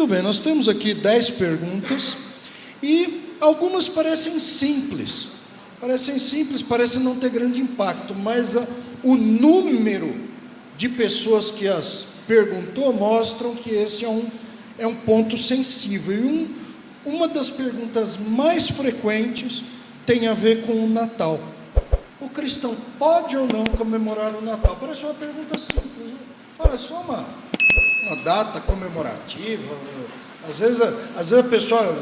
Muito bem, nós temos aqui 10 perguntas e algumas parecem simples, parecem não ter grande impacto, mas o número de pessoas que as perguntou mostram que esse é um ponto sensível. E uma das perguntas mais frequentes tem a ver com o Natal. O cristão pode ou não comemorar o Natal? Parece uma pergunta simples. Fala, é só uma data comemorativa. Às vezes a pessoa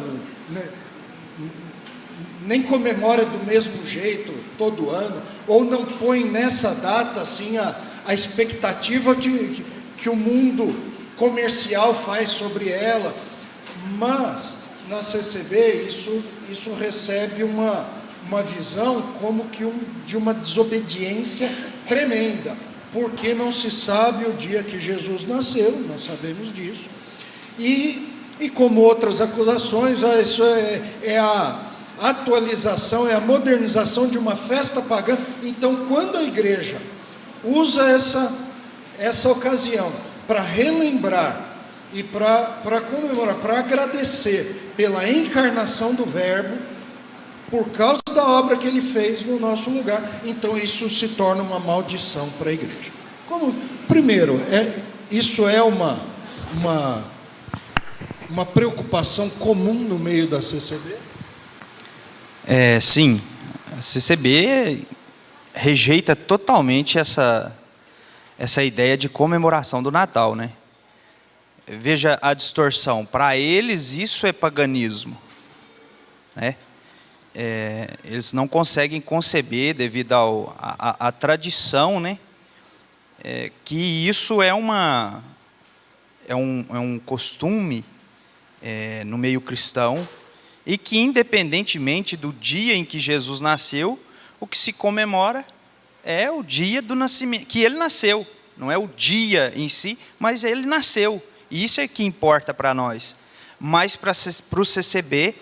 nem comemora do mesmo jeito todo ano, ou não põe nessa data assim a expectativa que o mundo comercial faz sobre ela. Mas na CCB isso recebe uma visão como que de uma desobediência tremenda, porque não se sabe o dia que Jesus nasceu, nós sabemos disso, e como outras acusações, isso é a atualização, é a modernização de uma festa pagã. Então, quando a igreja usa essa ocasião para relembrar e para comemorar, para agradecer pela encarnação do Verbo, por causa da obra que ele fez no nosso lugar, então isso se torna uma maldição para a igreja. Primeiro, isso é uma preocupação comum no meio da CCB? Sim, a CCB rejeita totalmente essa ideia de comemoração do Natal, né? Veja a distorção. Para eles, isso é paganismo, né? Eles não conseguem conceber, devido à tradição, né? Que isso é um costume no meio cristão, e que, independentemente do dia em que Jesus nasceu, o que se comemora é o dia do nascimento, que ele nasceu. Não é o dia em si, mas ele nasceu. E isso é que importa para nós. Mas para o CCB,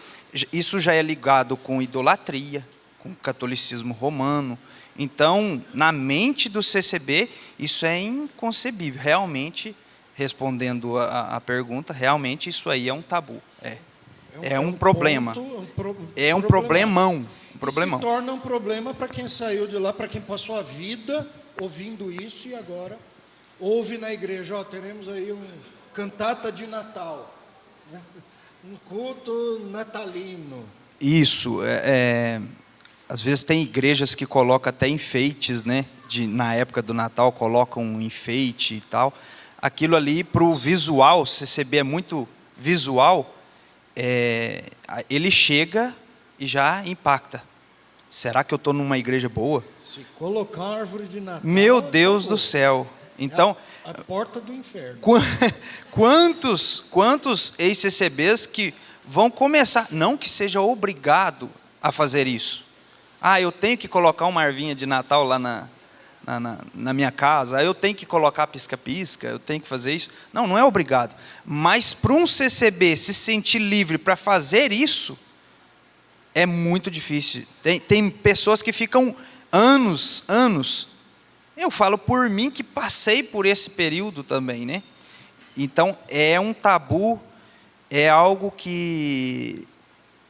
isso já é ligado com idolatria, com catolicismo romano. Então, na mente do CCB, isso é inconcebível. Realmente, respondendo a pergunta, realmente isso aí é um tabu. É um problema. É um problemão. Se torna um problema para quem saiu de lá, para quem passou a vida ouvindo isso e agora ouve na igreja. Teremos aí cantata de Natal, né? Um culto natalino. Isso. Às vezes tem igrejas que colocam até enfeites, né? Na época do Natal colocam um enfeite e tal. Aquilo ali, para o visual, CCB é muito visual, ele chega e já impacta. Será que eu estou numa igreja boa? Se colocar árvore de Natal... Meu Deus do céu! Então, a porta do inferno. Quantos ex-CCBs que vão começar, não que seja obrigado a fazer isso. Eu tenho que colocar uma arvinha de Natal lá na minha casa, eu tenho que colocar pisca-pisca, eu tenho que fazer isso. Não é obrigado. Mas para um CCB se sentir livre para fazer isso, é muito difícil. Tem pessoas que ficam anos. Eu falo por mim que passei por esse período também, né? Então, é um tabu, é algo que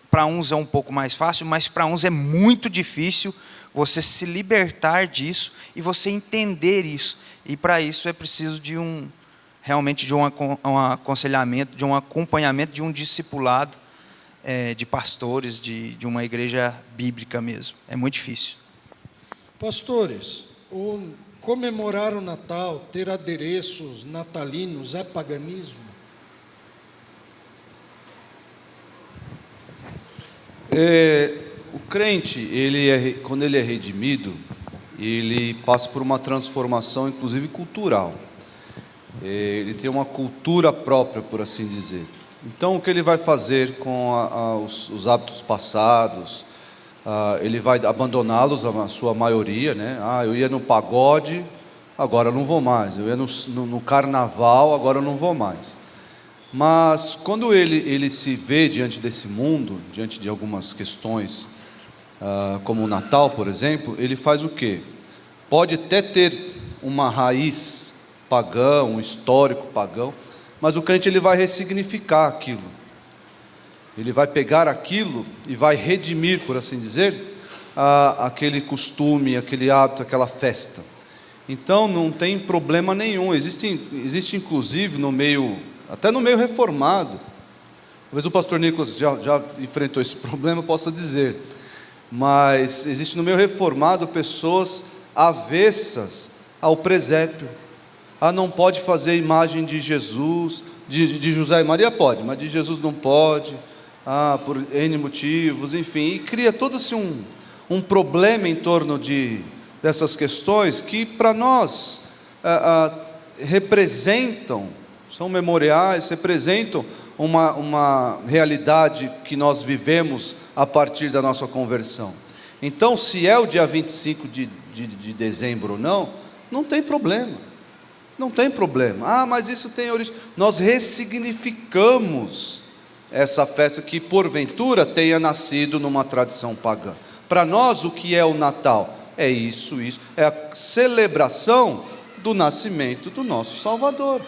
para uns é um pouco mais fácil, mas para uns é muito difícil você se libertar disso e você entender isso. E para isso é preciso realmente de um aconselhamento, de um acompanhamento, de um discipulado, de pastores, de uma igreja bíblica mesmo. É muito difícil. Pastores, comemorar o Natal, ter adereços natalinos, é paganismo? O crente, quando ele é redimido, ele passa por uma transformação, inclusive cultural. Ele tem uma cultura própria, por assim dizer. Então, o que ele vai fazer com os hábitos passados? Ele vai abandoná-los, a sua maioria, né? Eu ia no pagode, agora eu não vou mais. Eu ia no carnaval, agora eu não vou mais. Mas quando ele se vê diante desse mundo, diante de algumas questões, como o Natal, por exemplo, ele faz o quê? Pode até ter uma raiz pagã, um histórico pagão, mas o crente ele vai ressignificar aquilo. Ele vai pegar aquilo e vai redimir, por assim dizer, aquele costume, aquele hábito, aquela festa. Então não tem problema nenhum. Existe inclusive no meio, até no meio reformado, talvez o pastor Nicolas já enfrentou esse problema, possa dizer, mas existe no meio reformado pessoas avessas ao presépio. Não pode fazer imagem de Jesus, de José e Maria pode, mas de Jesus não pode, por N motivos, enfim, e cria todo assim um problema em torno dessas questões que para nós representam, são memoriais, representam uma realidade que nós vivemos a partir da nossa conversão. Então, se é o dia 25 de dezembro ou não tem problema. Não tem problema. Mas isso tem origem. Nós ressignificamos essa festa que porventura tenha nascido numa tradição pagã. Para nós, o que é o Natal? É isso, é a celebração do nascimento do nosso Salvador.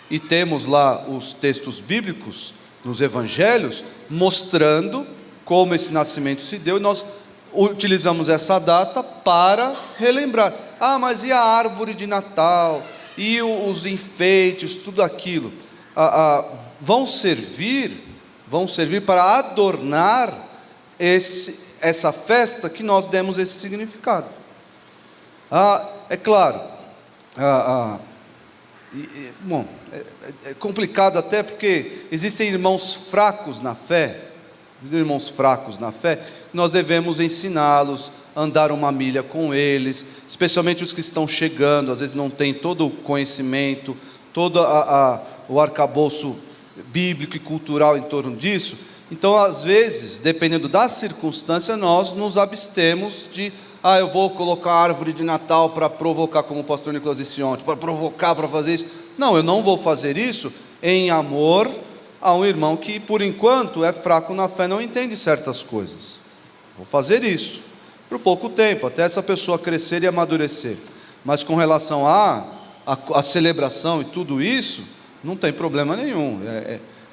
E temos lá os textos bíblicos, nos evangelhos, mostrando como esse nascimento se deu, e nós utilizamos essa data para relembrar. Mas e a árvore de Natal? E os enfeites, tudo aquilo? Vão servir para adornar essa festa que nós demos esse significado. É claro, é complicado até porque existem irmãos fracos na fé, nós devemos ensiná-los, andar uma milha com eles, especialmente os que estão chegando, às vezes não têm todo o conhecimento, todo o arcabouço bíblico e cultural em torno disso. Então, às vezes, dependendo da circunstância, nós nos abstemos de, eu vou colocar a árvore de Natal para provocar, como o pastor Nicolas disse ontem, para provocar, para fazer isso. Não, eu não vou fazer isso em amor a um irmão que, por enquanto, é fraco na fé, não entende certas coisas. Vou fazer isso por pouco tempo, até essa pessoa crescer e amadurecer. Mas com relação à celebração e tudo isso, não tem problema nenhum.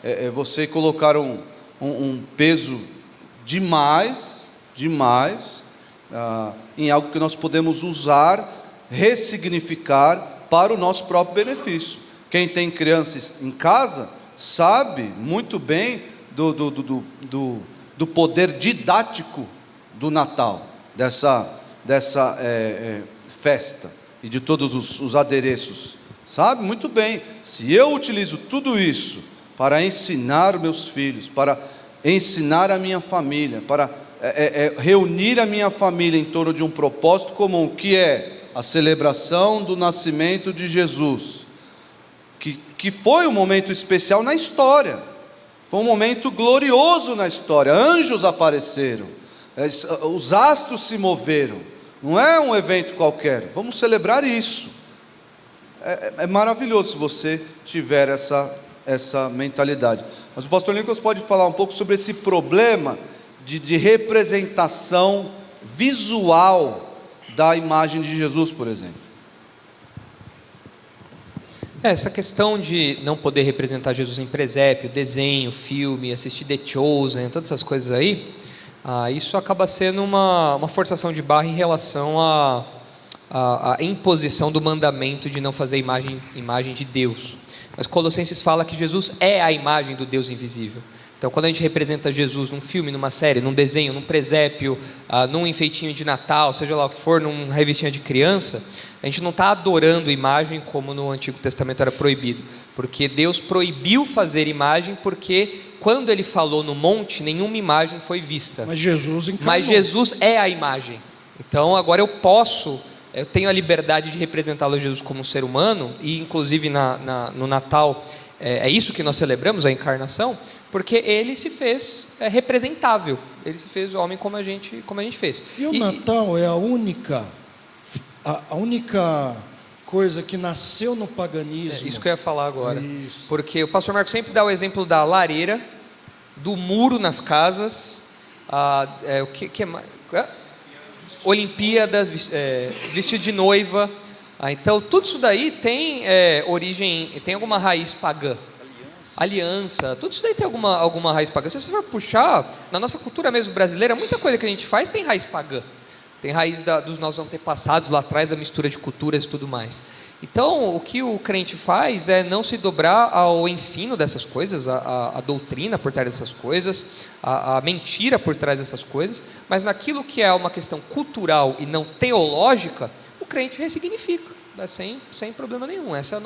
É você colocar um peso demais em algo que nós podemos usar, ressignificar para o nosso próprio benefício. Quem tem crianças em casa sabe muito bem do poder didático do Natal, dessa festa e de todos os adereços. Sabe muito bem, se eu utilizo tudo isso para ensinar meus filhos, para ensinar a minha família, para reunir a minha família em torno de um propósito comum, que é a celebração do nascimento de Jesus, que foi um momento especial na história, foi um momento glorioso na história. Anjos apareceram, os astros se moveram, não é um evento qualquer. Vamos celebrar isso. É maravilhoso se você tiver essa mentalidade. Mas o pastor Nicolas pode falar um pouco sobre esse problema de representação visual da imagem de Jesus, por exemplo. Essa questão de não poder representar Jesus em presépio, desenho, filme, assistir The Chosen, todas essas coisas aí, isso acaba sendo uma forçação de barra em relação à imposição do mandamento de não fazer imagem de Deus. Mas Colossenses fala que Jesus é a imagem do Deus invisível. Então, quando a gente representa Jesus num filme, numa série, num desenho, num presépio, num enfeitinho de Natal, seja lá o que for, numa revistinha de criança, a gente não está adorando imagem como no Antigo Testamento era proibido, porque Deus proibiu fazer imagem, porque quando Ele falou no monte, nenhuma imagem foi vista. Mas Jesus encarnou. Mas Jesus é a imagem. Então, agora eu tenho a liberdade de representá-lo Jesus como um ser humano, e inclusive no Natal, é isso que nós celebramos, a encarnação, porque Ele se fez representável, Ele se fez homem como a gente fez. E o Natal é a única coisa que nasceu no paganismo. Isso que eu ia falar agora. Isso. Porque o pastor Marcos sempre dá o exemplo da lareira, do muro nas casas, o que mais? Olimpíadas, vestido de noiva. Então tudo isso daí tem origem, tem alguma raiz pagã. aliança, tudo isso daí tem alguma raiz pagã. Se você for puxar, na nossa cultura mesmo brasileira, muita coisa que a gente faz tem raiz pagã. Tem raiz dos nossos antepassados lá atrás, da mistura de culturas e tudo mais. Então, o que o crente faz é não se dobrar ao ensino dessas coisas, a doutrina por trás dessas coisas, a mentira por trás dessas coisas, mas naquilo que é uma questão cultural e não teológica, o crente ressignifica, né, sem problema nenhum. Essa é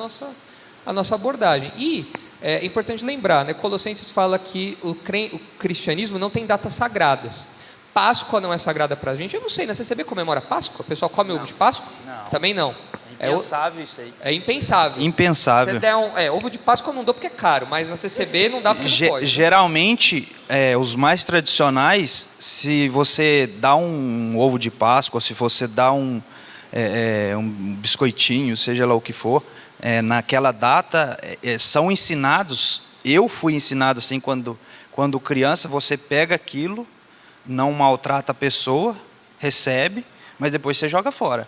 a nossa abordagem. E é importante lembrar, né, Colossenses fala que o cristianismo não tem datas sagradas. Páscoa não é sagrada para a gente. Eu não sei, na CCB comemora Páscoa? O pessoal come ovo de Páscoa? Não. Também não. É impensável isso aí. É impensável. Impensável. Se der ovo de Páscoa eu não dou porque é caro, mas na CCB não dá porque não pode. Geralmente, os mais tradicionais, se você dá um ovo de Páscoa, se você dá um biscoitinho, seja lá o que for, naquela data, são ensinados. Eu fui ensinado assim quando criança, você pega aquilo, não maltrata a pessoa, recebe, mas depois você joga fora.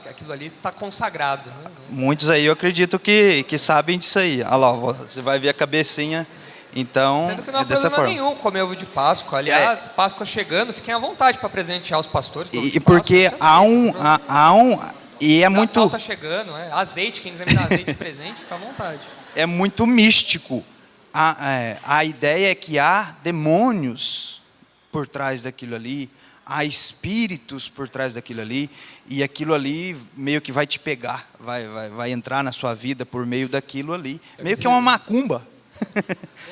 Aquilo ali está consagrado. Né? Muitos aí eu acredito que sabem disso aí. Olha lá, você vai ver a cabecinha. Então, sendo que não há dessa problema forma. nenhum comer ovo de Páscoa. Aliás, Páscoa chegando, fiquem à vontade para presentear os pastores. E porque há e é muito... Natal está chegando, azeite, quem quiser me dar azeite de presente, fica à vontade. É muito místico. A ideia é que há demônios por trás daquilo ali, há espíritos por trás daquilo ali, e aquilo ali meio que vai te pegar, vai entrar na sua vida por meio daquilo ali. Meio que é uma macumba.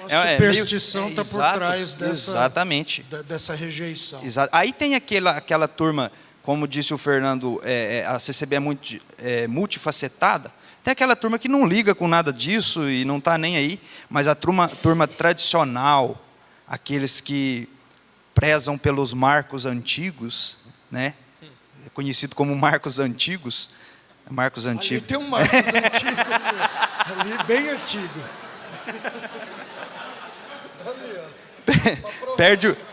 A superstição está por trás dessa rejeição. Exato. Aí tem aquela turma, como disse o Fernando, a CCB é multifacetada. Tem aquela turma que não liga com nada disso e não está nem aí, mas a turma tradicional, aqueles que prezam pelos marcos antigos, né? É conhecido como marcos antigos. Marcos antigos. Ali tem um marcos antigo, ali bem antigo.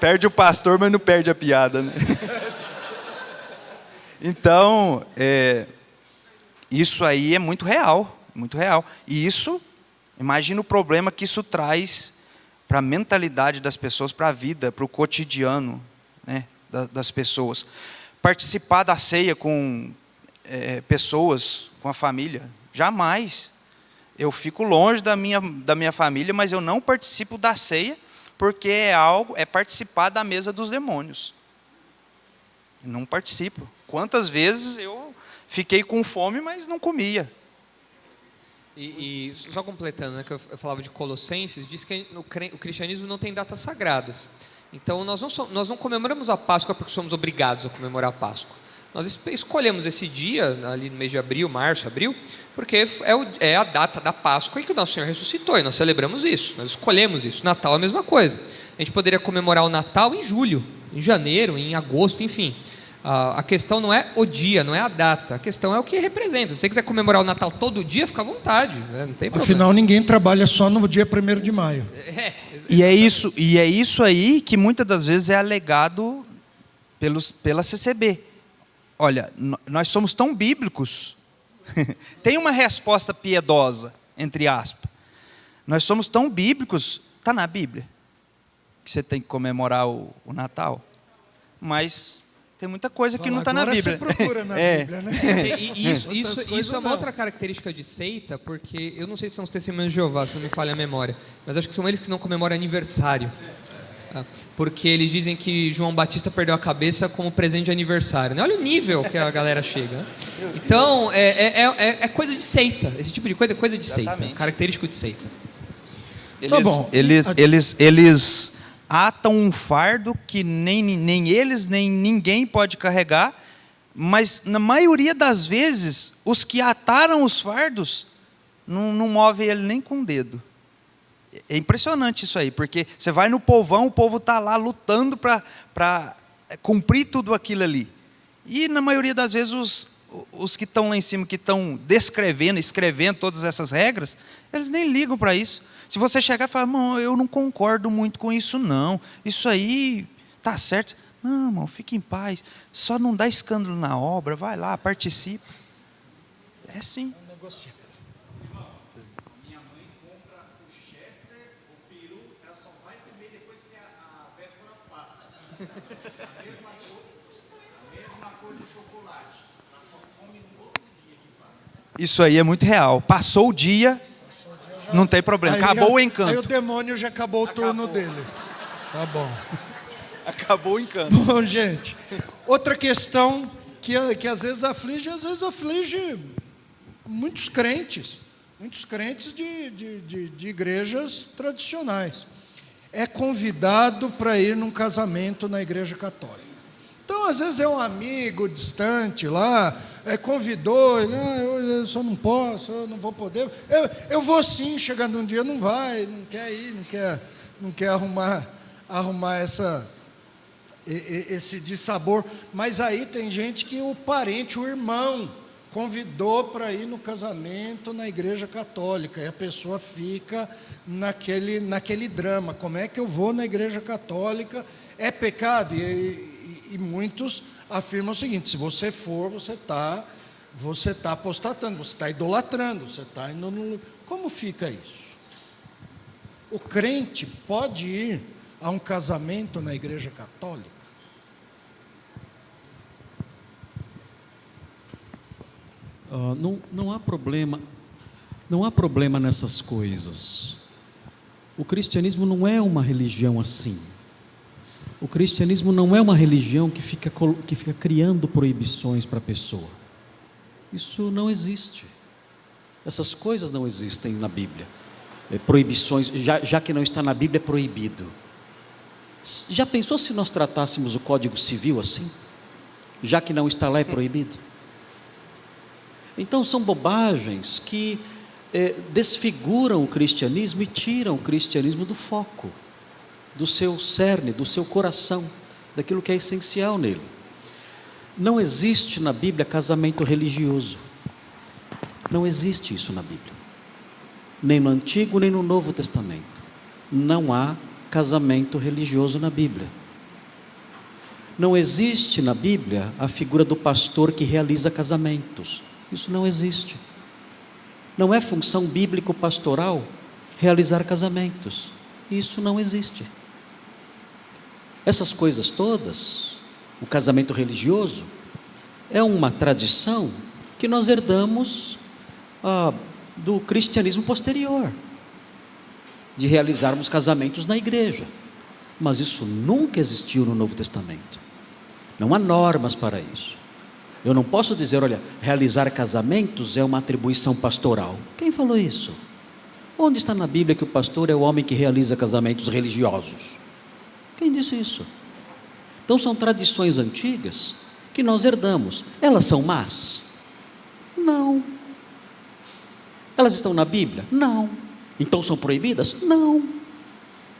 Perde o pastor, mas não perde a piada, né? Então, isso aí é muito real, muito real. E isso, imagina o problema que isso traz para a mentalidade das pessoas, para a vida, para o cotidiano, né, das pessoas. Participar da ceia com pessoas, com a família, jamais. Eu fico longe da minha família, mas eu não participo da ceia, porque é participar da mesa dos demônios. Não participo. Quantas vezes eu fiquei com fome, mas não comia. E só completando, né, que eu falava de Colossenses, diz que o cristianismo não tem datas sagradas. Então, nós não comemoramos a Páscoa porque somos obrigados a comemorar a Páscoa. Nós escolhemos esse dia, ali no mês de abril, março, abril, porque é a data da Páscoa em que o nosso Senhor ressuscitou, e nós celebramos isso, nós escolhemos isso. Natal é a mesma coisa. A gente poderia comemorar o Natal em julho, em janeiro, em agosto, enfim. A questão não é o dia, não é a data, a questão é o que representa. Se você quiser comemorar o Natal todo dia, fica à vontade, né? Não tem problema. Afinal, ninguém trabalha só no dia 1º de maio. E é isso aí que muitas das vezes é alegado pela CCB. Olha, nós somos tão bíblicos. Tem uma resposta piedosa, entre aspas. Nós somos tão bíblicos, está na Bíblia, que você tem que comemorar o Natal. Mas tem muita coisa que não está na Bíblia. Agora você procura na Bíblia, né? Isso é uma outra característica de seita, porque eu não sei se são os testemunhos de Jeová, se não me falha a memória, mas acho que são eles que não comemoram aniversário. Porque eles dizem que João Batista perdeu a cabeça como presente de aniversário. Né? Olha o nível que a galera chega. Né? Então, é coisa de seita. Esse tipo de coisa é coisa de seita. Característico de seita. Eles atam um fardo que nem eles, nem ninguém pode carregar, mas na maioria das vezes, os que ataram os fardos não movem ele nem com o dedo. É impressionante isso aí, porque você vai no povão, o povo está lá lutando para cumprir tudo aquilo ali. E na maioria das vezes os que estão lá em cima, que estão escrevendo todas essas regras, eles nem ligam para isso. Se você chegar e falar, irmão, eu não concordo muito com isso não, isso aí está certo. Não, irmão, fique em paz, só não dá escândalo na obra, vai lá, participa. É sim. Isso aí é muito real. Passou o dia, não tem problema. Acabou o Aí o encanto. demônio já acabou o turno dele. Tá bom. Acabou o encanto. Bom, gente, outra questão que às vezes aflige muitos crentes de igrejas tradicionais. É convidado para ir num casamento na igreja católica. Então, às vezes é um amigo distante lá, convidou, eu só não posso, eu não vou poder. Eu vou sim, chegando um dia não vai, não quer ir, não quer arrumar esse dissabor. Mas aí tem gente que o parente, o irmão, convidou para ir no casamento na igreja católica, e a pessoa fica naquele drama. Como é que eu vou na igreja católica? É pecado? E muitos afirmam o seguinte: se você for, você está apostatando, você está idolatrando, você está indo no... Como fica isso? O crente pode ir a um casamento na igreja católica? Não há problema nessas coisas. O cristianismo não é uma religião assim. O cristianismo não é uma religião que fica criando proibições para a pessoa. Isso não existe. Essas coisas não existem na Bíblia. Proibições, já que não está na Bíblia, é proibido. Já pensou se nós tratássemos o Código Civil assim? Já que não está lá, é proibido? Então são bobagens que desfiguram o cristianismo e tiram o cristianismo do foco, do seu cerne, do seu coração, daquilo que é essencial nele. Não existe na Bíblia casamento religioso. Não existe isso na Bíblia. Nem no Antigo, nem no Novo Testamento. Não há casamento religioso na Bíblia. Não existe na Bíblia a figura do pastor que realiza casamentos. Isso não existe. Não é função bíblico-pastoral realizar casamentos. Isso não existe. Essas coisas todas, o casamento religioso, é uma tradição que nós herdamos do cristianismo posterior, de realizarmos casamentos na igreja. Mas isso nunca existiu no Novo Testamento. Não há normas para isso. Eu não posso dizer, olha, realizar casamentos é uma atribuição pastoral. Quem falou isso? Onde está na Bíblia que o pastor é o homem que realiza casamentos religiosos? Quem disse isso? Então são tradições antigas que nós herdamos. Elas são más? Não. Elas estão na Bíblia? Não. Então são proibidas? Não.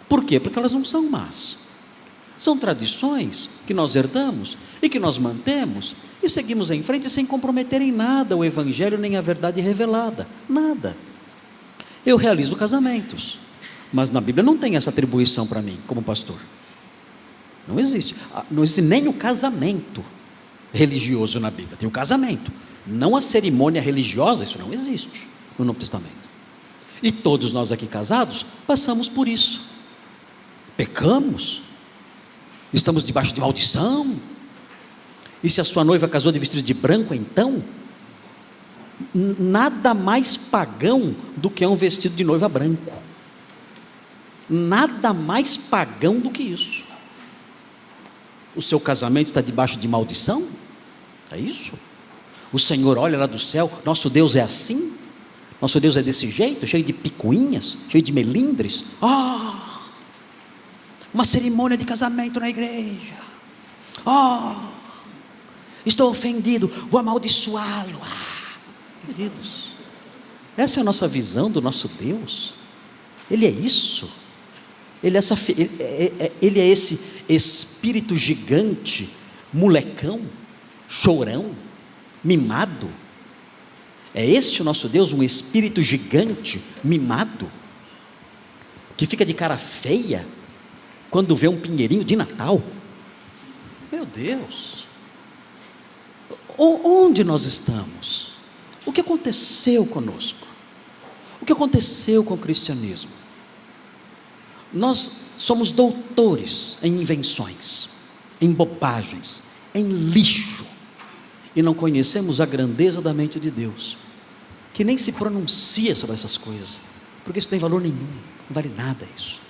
Por quê? Porque elas não são más. São tradições que nós herdamos e que nós mantemos e seguimos em frente sem comprometer em nada o Evangelho nem a verdade revelada. Nada. Eu realizo casamentos, mas na Bíblia não tem essa atribuição para mim como pastor. Não existe. Não existe nem o casamento religioso na Bíblia. Tem o casamento. Não a cerimônia religiosa, isso não existe no Novo Testamento. E todos nós aqui casados passamos por isso. Pecamos. Estamos debaixo de maldição. E se a sua noiva casou de vestido de branco, então, nada mais pagão do que um vestido de noiva branco. Nada mais pagão do que isso. O seu casamento está debaixo de maldição? É isso? O Senhor olha lá do céu, nosso Deus é assim? Nosso Deus é desse jeito, cheio de picuinhas, cheio de melindres? Uma cerimônia de casamento na igreja. Estou ofendido, vou amaldiçoá-lo. Queridos, essa é a nossa visão do nosso Deus. Ele é isso. Ele é esse espírito gigante, molecão, chorão, mimado. É esse o nosso Deus, um espírito gigante, mimado, que fica de cara feia quando vê um pinheirinho de Natal. Meu Deus, onde nós estamos? O que aconteceu conosco? O que aconteceu com o cristianismo? Nós somos doutores em invenções. em bobagens, em lixo, e não conhecemos a grandeza da mente de Deus, que nem se pronuncia sobre essas coisas, porque isso não tem valor nenhum, não vale nada isso.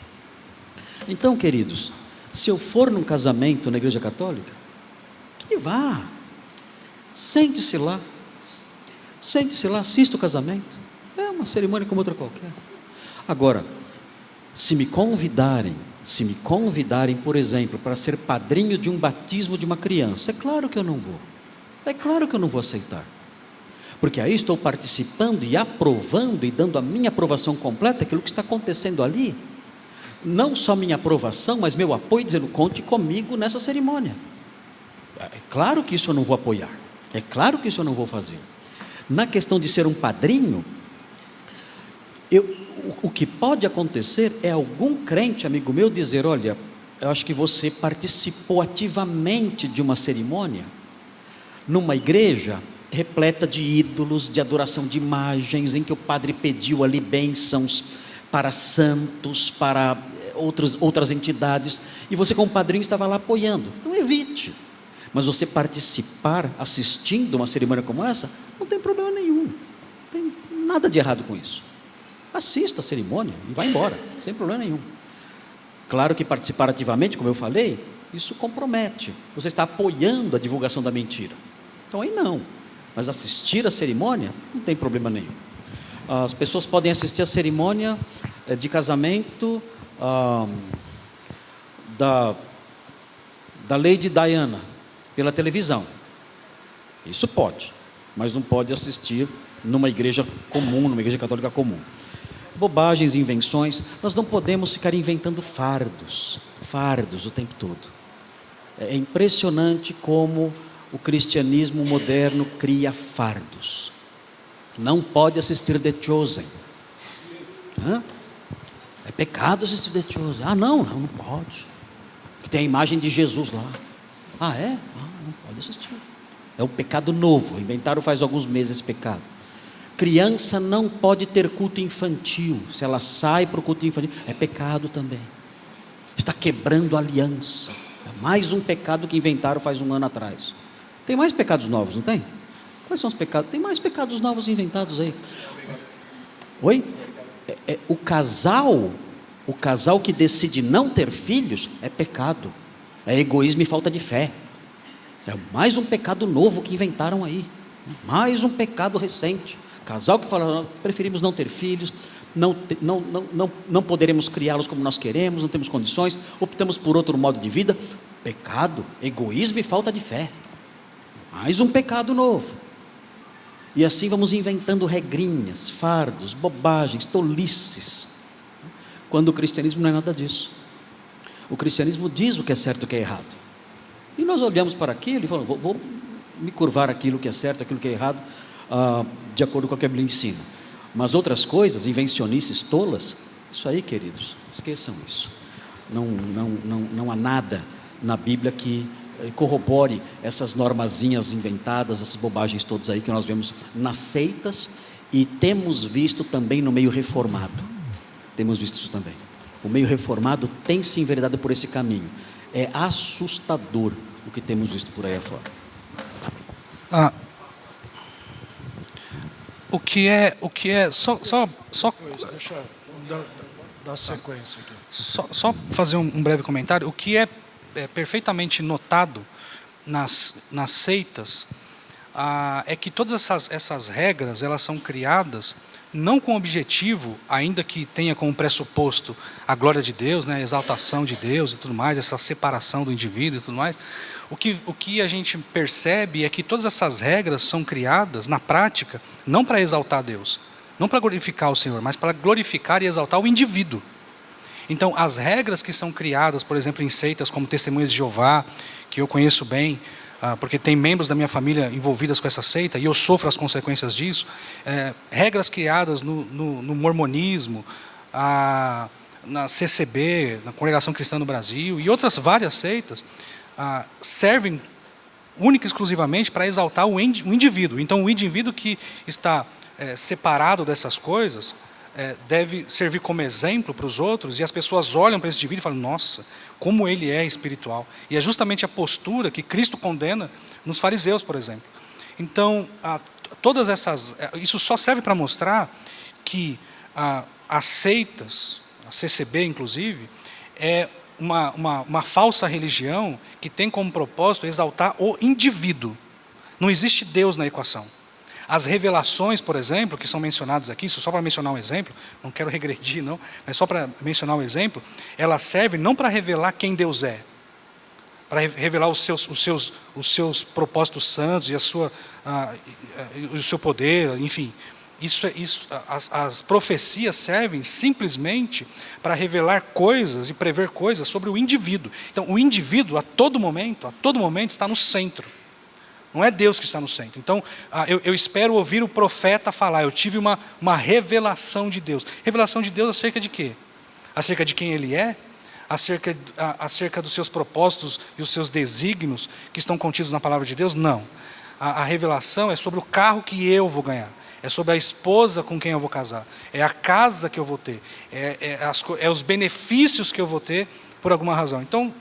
Então, queridos, se eu for num casamento na igreja católica, que vá, sente-se lá, assista o casamento, é uma cerimônia como outra qualquer. Agora, se me convidarem, por exemplo, para ser padrinho de um batismo de uma criança, é claro que eu não vou aceitar, porque aí estou participando e aprovando e dando a minha aprovação completa àquilo que está acontecendo ali, não só minha aprovação, mas meu apoio, dizendo, conte comigo nessa cerimônia. É claro que isso eu não vou apoiar, é claro que isso eu não vou fazer. Na questão de ser um padrinho, o que pode acontecer é algum crente, amigo meu, dizer, olha, eu acho que você participou ativamente de uma cerimônia, numa igreja repleta de ídolos, de adoração de imagens, em que o padre pediu ali bênçãos para santos, para outras entidades, e você como padrinho estava lá apoiando. Então evite. Mas você participar, assistindo uma cerimônia como essa, não tem problema nenhum, não tem nada de errado com isso. Assista a cerimônia e vá embora, sem problema nenhum. Claro que participar ativamente, como eu falei, isso compromete, você está apoiando a divulgação da mentira. Então aí não, mas assistir a cerimônia não tem problema nenhum. As pessoas podem assistir a cerimônia de casamento da Lady Diana pela televisão. Isso pode, mas não pode assistir numa igreja comum, numa igreja católica comum. Bobagens, invenções, nós não podemos ficar inventando fardos o tempo todo. É impressionante como o cristianismo moderno cria fardos. Não pode assistir The Chosen. É pecado assistir The Chosen. Não pode. Porque tem a imagem de Jesus lá. Não pode assistir. É um pecado novo, inventaram faz alguns meses esse pecado. Criança não pode ter culto infantil. Se ela sai para o culto infantil, é pecado também. Está quebrando a aliança. É mais um pecado que inventaram faz um ano atrás. Tem mais pecados novos, não tem? Quais são os pecados? Tem mais pecados novos inventados aí. Oi? O casal que decide não ter filhos é pecado. É egoísmo e falta de fé. É mais um pecado novo que inventaram aí. Mais um pecado recente. Casal que fala, preferimos não ter filhos, não poderemos criá-los como nós queremos, não temos condições, optamos por outro modo de vida. Pecado, egoísmo e falta de fé. Mais um pecado novo. E assim vamos inventando regrinhas, fardos, bobagens, tolices, quando o cristianismo não é nada disso. O cristianismo diz o que é certo e o que é errado, e nós olhamos para aquilo e falamos, vou me curvar aquilo que é certo, aquilo que é errado, de acordo com o que a Bíblia ensina. Mas outras coisas, invencionices tolas, isso aí, queridos, esqueçam isso. Não há nada na Bíblia que corrobore essas normazinhas inventadas, essas bobagens todas aí que nós vemos nas seitas, e temos visto também no meio reformado. Temos visto isso também. O meio reformado tem se enveredado por esse caminho. É assustador o que temos visto por aí afora. O que é só Deixa eu dar sequência aqui. só fazer um breve comentário. O que é perfeitamente notado nas seitas é que todas essas regras, elas são criadas não com o objetivo, ainda que tenha como pressuposto a glória de Deus, né, a exaltação de Deus e tudo mais, essa separação do indivíduo e tudo mais. O que a gente percebe é que todas essas regras são criadas, na prática, não para exaltar Deus, não para glorificar o Senhor, mas para glorificar e exaltar o indivíduo. Então, as regras que são criadas, por exemplo, em seitas como Testemunhas de Jeová, que eu conheço bem, porque tem membros da minha família envolvidas com essa seita, e eu sofro as consequências disso, regras criadas no mormonismo, na CCB, na Congregação Cristã no Brasil, e outras várias seitas, servem única e exclusivamente para exaltar o indivíduo. Então, o indivíduo que está separado dessas coisas, deve servir como exemplo para os outros, e as pessoas olham para esse indivíduo e falam, nossa, como ele é espiritual. E é justamente a postura que Cristo condena nos fariseus, por exemplo. Então, todas essas... Isso só serve para mostrar que as seitas, a CCB inclusive, é uma falsa religião que tem como propósito exaltar o indivíduo. Não existe Deus na equação. As revelações, por exemplo, que são mencionadas aqui, só para mencionar um exemplo, não quero regredir não, mas só para mencionar um exemplo, elas servem não para revelar quem Deus é, para revelar os seus propósitos santos e o seu poder, enfim. As profecias servem simplesmente para revelar coisas e prever coisas sobre o indivíduo. Então, o indivíduo, a todo momento está no centro. Não é Deus que está no centro. Então, eu espero ouvir o profeta falar, eu tive uma revelação de Deus. Revelação de Deus acerca de quê? Acerca de quem Ele é? Acerca dos seus propósitos e os seus desígnios que estão contidos na palavra de Deus? Não. A revelação é sobre o carro que eu vou ganhar. É sobre a esposa com quem eu vou casar. É a casa que eu vou ter. É os benefícios que eu vou ter por alguma razão. Então,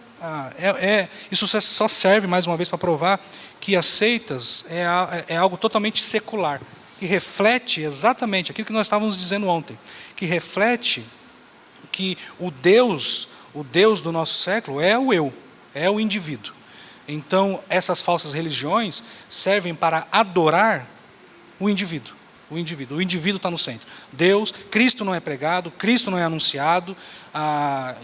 isso só serve, mais uma vez, para provar que as seitas é algo totalmente secular, que reflete exatamente aquilo que nós estávamos dizendo ontem, que reflete que o Deus do nosso século é o eu, é o indivíduo. Então, essas falsas religiões servem para adorar o indivíduo. O indivíduo está no centro. Cristo não é pregado, Cristo não é anunciado,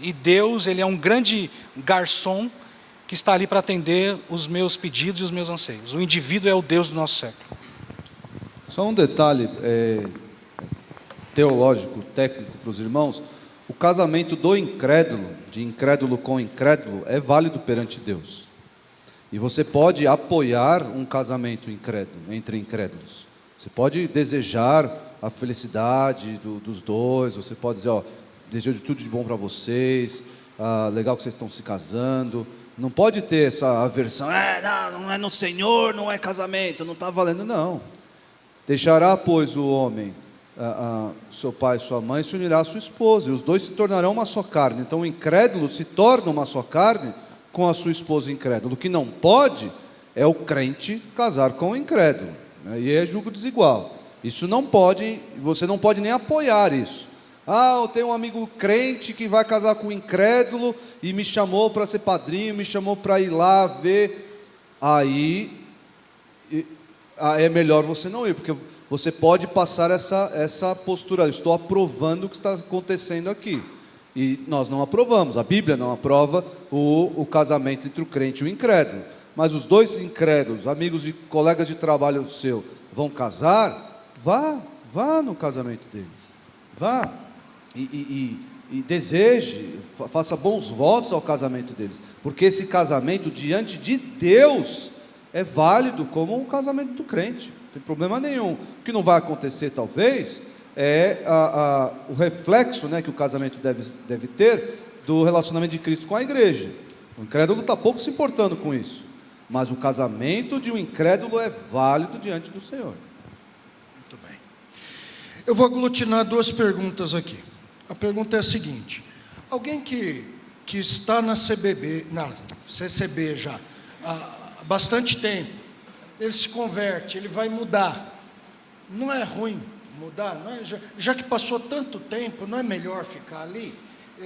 e Deus, Ele é um grande garçom que está ali para atender os meus pedidos e os meus anseios. O indivíduo é o Deus do nosso século. Só um detalhe teológico, técnico para os irmãos. O casamento do incrédulo, de incrédulo com incrédulo, é válido perante Deus. E você pode apoiar um casamento incrédulo, entre incrédulos. Você pode desejar a felicidade dos dois, você pode dizer, desejo tudo de bom para vocês, legal que vocês estão se casando. Não pode ter essa aversão, não é no Senhor, não é casamento, não está valendo, não. Deixará, pois, o homem, seu pai e sua mãe, se unirá à sua esposa, e os dois se tornarão uma só carne. Então o incrédulo se torna uma só carne com a sua esposa incrédula. O que não pode é o crente casar com o incrédulo. E é julgo desigual. Isso não pode, você não pode nem apoiar isso. Eu tenho um amigo crente que vai casar com um incrédulo e me chamou para ser padrinho, me chamou para ir lá ver. Aí é melhor você não ir, porque você pode passar essa postura. Eu estou aprovando o que está acontecendo aqui. E nós não aprovamos, a Bíblia não aprova o casamento entre o crente e o incrédulo. Mas os dois incrédulos, amigos e colegas de trabalho seu, vão casar, vá no casamento deles. Vá e deseje, faça bons votos ao casamento deles. Porque esse casamento diante de Deus é válido como um casamento do crente. Não tem problema nenhum. O que não vai acontecer, talvez, é o reflexo, né, que o casamento deve ter do relacionamento de Cristo com a igreja. O incrédulo está pouco se importando com isso. Mas o casamento de um incrédulo é válido diante do Senhor. Muito bem. Eu vou aglutinar duas perguntas aqui. A pergunta é a seguinte: alguém que está na CCB já há bastante tempo, ele se converte, ele vai mudar. Não é ruim mudar? Não é, já que passou tanto tempo, não é melhor ficar ali?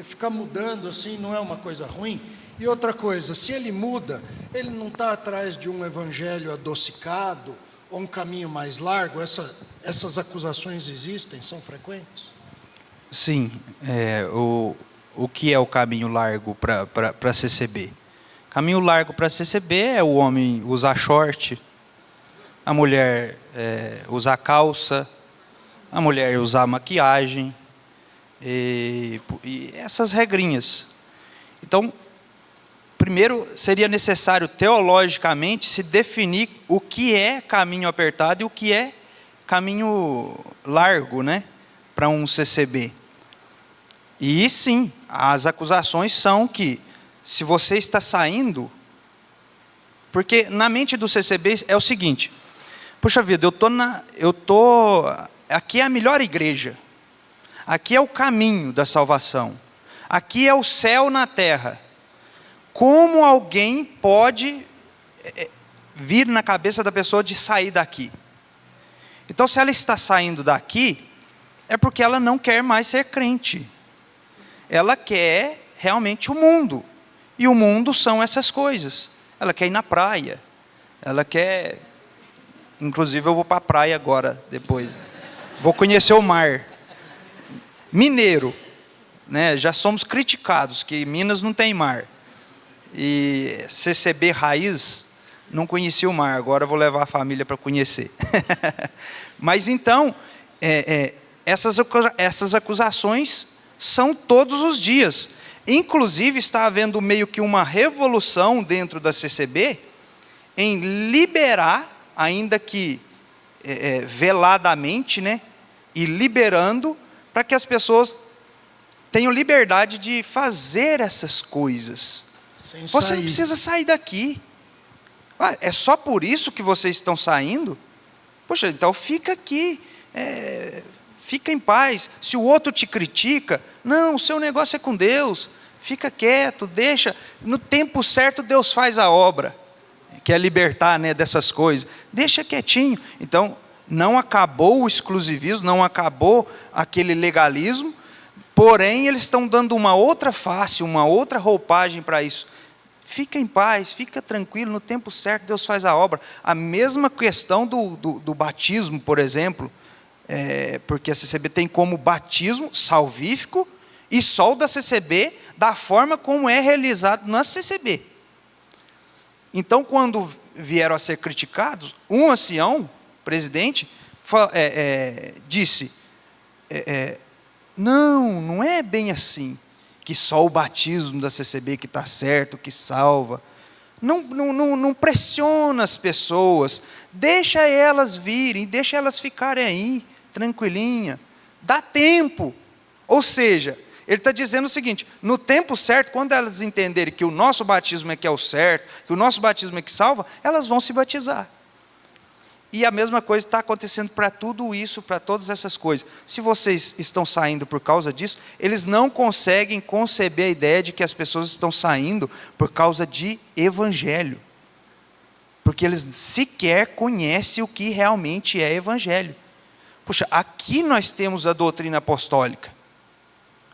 Ficar mudando assim não é uma coisa ruim? E outra coisa, se ele muda, ele não está atrás de um evangelho adocicado ou um caminho mais largo? Essas acusações existem, são frequentes? Sim. O que é o caminho largo para CCB? Caminho largo para CCB é o homem usar short, a mulher usar calça, a mulher usar maquiagem, e essas regrinhas. Então, primeiro, seria necessário teologicamente se definir o que é caminho apertado e o que é caminho largo, né, para um CCB. E sim, as acusações são que, se você está saindo, porque na mente do CCB é o seguinte: puxa vida, aqui é a melhor igreja, aqui é o caminho da salvação, aqui é o céu na terra. Como alguém pode vir na cabeça da pessoa de sair daqui? Então, se ela está saindo daqui, é porque ela não quer mais ser crente. Ela quer realmente o mundo. E o mundo são essas coisas. Ela quer ir na praia. Ela quer... Inclusive, eu vou para a praia agora, depois. Vou conhecer o mar. Mineiro, né? Já somos criticados, que Minas não tem mar. E CCB Raiz, não conhecia o mar. Agora eu vou levar a família para conhecer. Mas então, essas acusações são todos os dias. Inclusive, está havendo meio que uma revolução dentro da CCB em liberar, ainda que veladamente, né, e liberando para que as pessoas tenham liberdade de fazer essas coisas. Você não precisa sair daqui. É só por isso que vocês estão saindo? Poxa, então fica aqui. Fica em paz. Se o outro te critica, não, o seu negócio é com Deus. Fica quieto, deixa. No tempo certo, Deus faz a obra. Que é libertar, né, dessas coisas. Deixa quietinho. Então, não acabou o exclusivismo, não acabou aquele legalismo, porém, eles estão dando uma outra face, uma outra roupagem para isso. Fica em paz, fica tranquilo, no tempo certo Deus faz a obra. A mesma questão do batismo, por exemplo, porque a CCB tem como batismo salvífico e só o da CCB, da forma como é realizado na CCB. Então, quando vieram a ser criticados, um ancião, presidente, disse, não é bem assim, que só o batismo da CCB que está certo, que salva. Não pressiona as pessoas, deixa elas virem, deixa elas ficarem aí, tranquilinha, dá tempo. Ou seja, ele está dizendo o seguinte, no tempo certo, quando elas entenderem que o nosso batismo é que é o certo, que o nosso batismo é que salva, elas vão se batizar. E a mesma coisa está acontecendo para tudo isso, para todas essas coisas. Se vocês estão saindo por causa disso, eles não conseguem conceber a ideia de que as pessoas estão saindo por causa de evangelho. Porque eles sequer conhecem o que realmente é evangelho. Puxa, aqui nós temos a doutrina apostólica.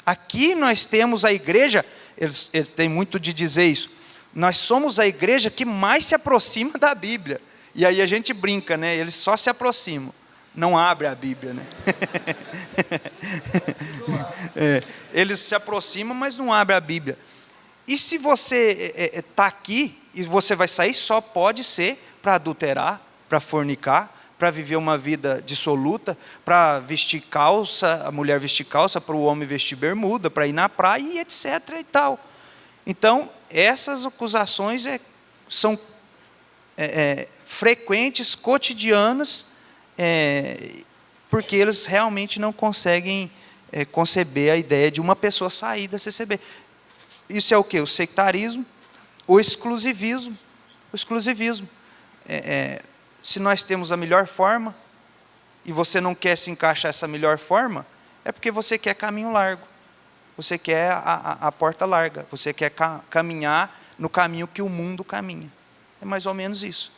Aqui nós temos a igreja, eles têm muito de dizer isso, nós somos a igreja que mais se aproxima da Bíblia. E aí a gente brinca, né? Eles só se aproximam, não abrem a Bíblia, né? Eles se aproximam, mas não abrem a Bíblia. E se você está aqui e você vai sair, só pode ser para adulterar, para fornicar, para viver uma vida dissoluta, para vestir calça, a mulher vestir calça, para o homem vestir bermuda, para ir na praia e etc. e tal. Então, essas acusações são frequentes, cotidianas, porque eles realmente não conseguem conceber a ideia de uma pessoa sair da CCB. Isso é o quê? O sectarismo, o exclusivismo. O exclusivismo. Se nós temos a melhor forma, e você não quer se encaixar essa melhor forma, é porque você quer caminho largo. Você quer a porta larga. Você quer caminhar no caminho que o mundo caminha. É mais ou menos isso.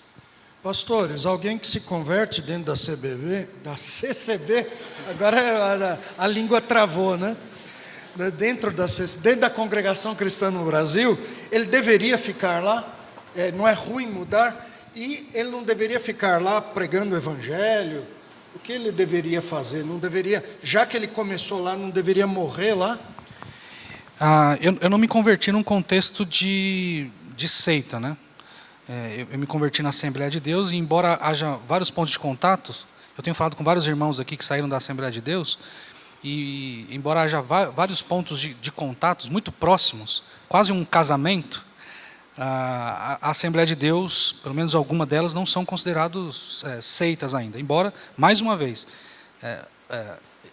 Pastores, alguém que se converte dentro da CCB, agora a língua travou, né? Dentro da congregação cristã no Brasil, ele deveria ficar lá, não é ruim mudar, e ele não deveria ficar lá pregando o evangelho. O que ele deveria fazer? Não deveria, já que ele começou lá, não deveria morrer lá? Eu não me converti num contexto de seita, né? Eu me converti na Assembleia de Deus, e embora haja vários pontos de contatos, eu tenho falado com vários irmãos aqui que saíram da Assembleia de Deus, e embora haja vários pontos de contatos muito próximos, quase um casamento, a Assembleia de Deus, pelo menos alguma delas, não são considerados seitas ainda. Embora, mais uma vez,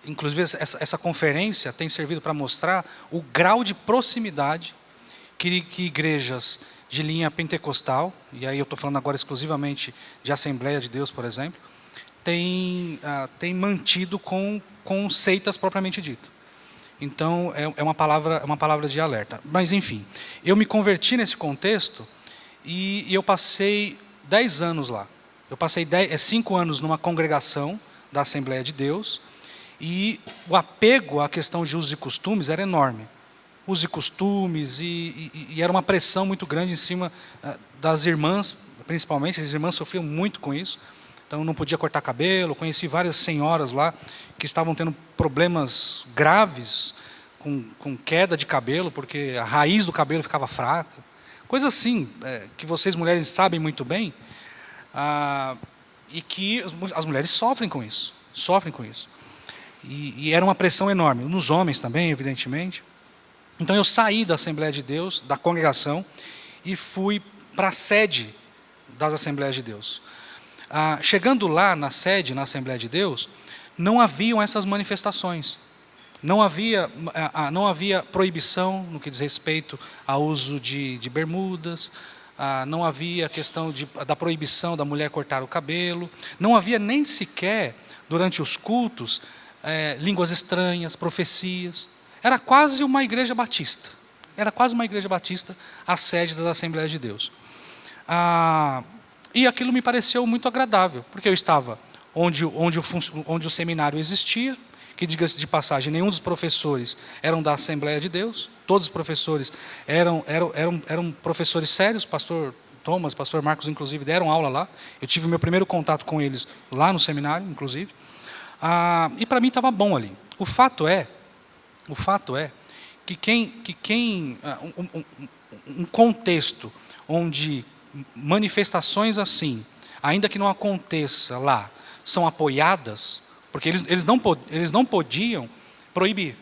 inclusive essa conferência tem servido para mostrar o grau de proximidade que igrejas de linha pentecostal, e aí eu estou falando agora exclusivamente de Assembleia de Deus, por exemplo, tem mantido com seitas propriamente dito. Então, é uma palavra de alerta. Mas, enfim, eu me converti nesse contexto e eu passei 10 anos lá. Eu passei 5 anos numa congregação da Assembleia de Deus e o apego à questão de usos e costumes era enorme. Usos e costumes, e era uma pressão muito grande em cima das irmãs, principalmente. As irmãs sofriam muito com isso. Então, não podia cortar cabelo. Conheci várias senhoras lá que estavam tendo problemas graves com queda de cabelo, porque a raiz do cabelo ficava fraca. Coisa assim, que vocês mulheres sabem muito bem, e que as mulheres sofrem com isso. E era uma pressão enorme. Nos homens também, evidentemente. Então, eu saí da Assembleia de Deus, da congregação, e fui para a sede das Assembleias de Deus. Chegando lá na sede, na Assembleia de Deus, não haviam essas manifestações. Não havia proibição no que diz respeito ao uso de bermudas, não havia a questão da proibição da mulher cortar o cabelo, não havia nem sequer, durante os cultos, línguas estranhas, profecias. Era quase uma igreja batista. A sede das Assembleias de Deus. E aquilo me pareceu muito agradável, porque eu estava onde o seminário existia, que, diga-se de passagem, nenhum dos professores eram da Assembleia de Deus, todos os professores eram professores sérios, pastor Thomas, pastor Marcos, inclusive, deram aula lá. Eu tive o meu primeiro contato com eles lá no seminário, inclusive. E para mim estava bom ali. O fato é que um contexto onde manifestações assim, ainda que não aconteça lá, são apoiadas, porque eles não podiam proibir.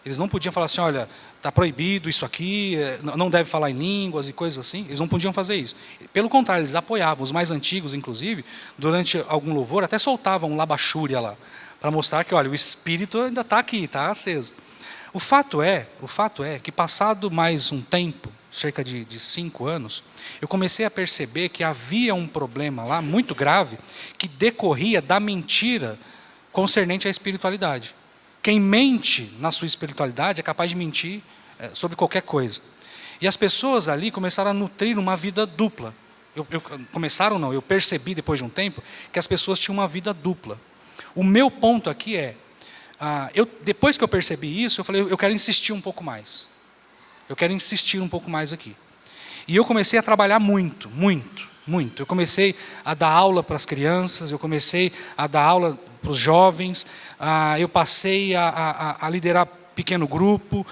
Eles não podiam falar assim, olha, está proibido isso aqui, não deve falar em línguas e coisas assim. Eles não podiam fazer isso. Pelo contrário, eles apoiavam. Os mais antigos, inclusive, durante algum louvor, até soltavam um labachúria lá, para mostrar que, olha, o Espírito ainda está aqui, está aceso. O fato é que, passado mais um tempo, cerca de 5 anos, eu comecei a perceber que havia um problema lá, muito grave, que decorria da mentira concernente à espiritualidade. Quem mente na sua espiritualidade é capaz de mentir sobre qualquer coisa. E as pessoas ali começaram a nutrir uma vida dupla. Eu percebi depois de um tempo que as pessoas tinham uma vida dupla. O meu ponto aqui depois que eu percebi isso, eu falei, eu quero insistir um pouco mais. Aqui. E eu comecei a trabalhar muito. Eu comecei a dar aula para as crianças, eu comecei a dar aula para os jovens, eu passei a liderar pequeno grupo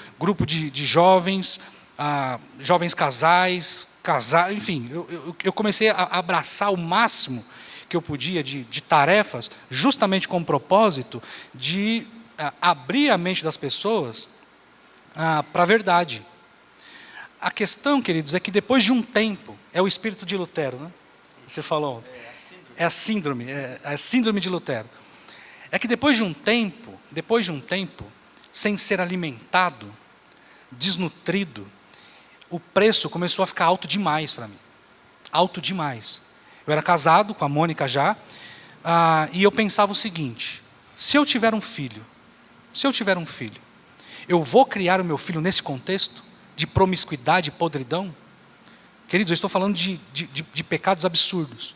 de jovens, jovens casais, enfim, eu comecei a abraçar o máximo que eu podia de tarefas, justamente com o propósito de abrir a mente das pessoas para a verdade. A questão, queridos, é que depois de um tempo, é o espírito de Lutero, né? Você falou ontem. É a síndrome de Lutero. É que depois de um tempo, sem ser alimentado, desnutrido, o preço começou a ficar alto demais para mim. Alto demais. Eu era casado com a Mônica já, e eu pensava o seguinte, se eu tiver um filho, eu vou criar o meu filho nesse contexto de promiscuidade e podridão? Queridos, eu estou falando de pecados absurdos.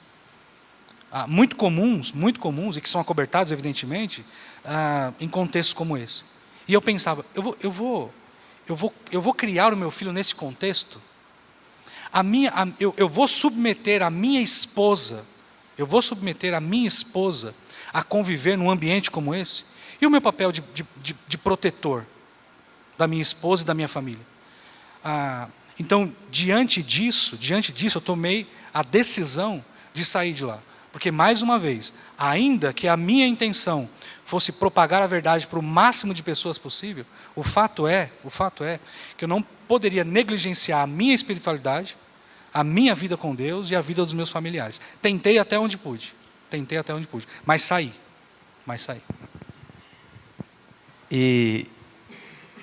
Muito comuns, e que são acobertados, evidentemente, em contextos como esse. E eu pensava, eu vou criar o meu filho nesse contexto? Eu vou submeter a minha esposa a conviver num ambiente como esse? E o meu papel de protetor da minha esposa e da minha família? Então, diante disso, eu tomei a decisão de sair de lá. Porque, mais uma vez, ainda que a minha intenção fosse propagar a verdade para o máximo de pessoas possível, o fato é que eu não poderia negligenciar a minha espiritualidade, a minha vida com Deus e a vida dos meus familiares. Tentei até onde pude, mas saí. E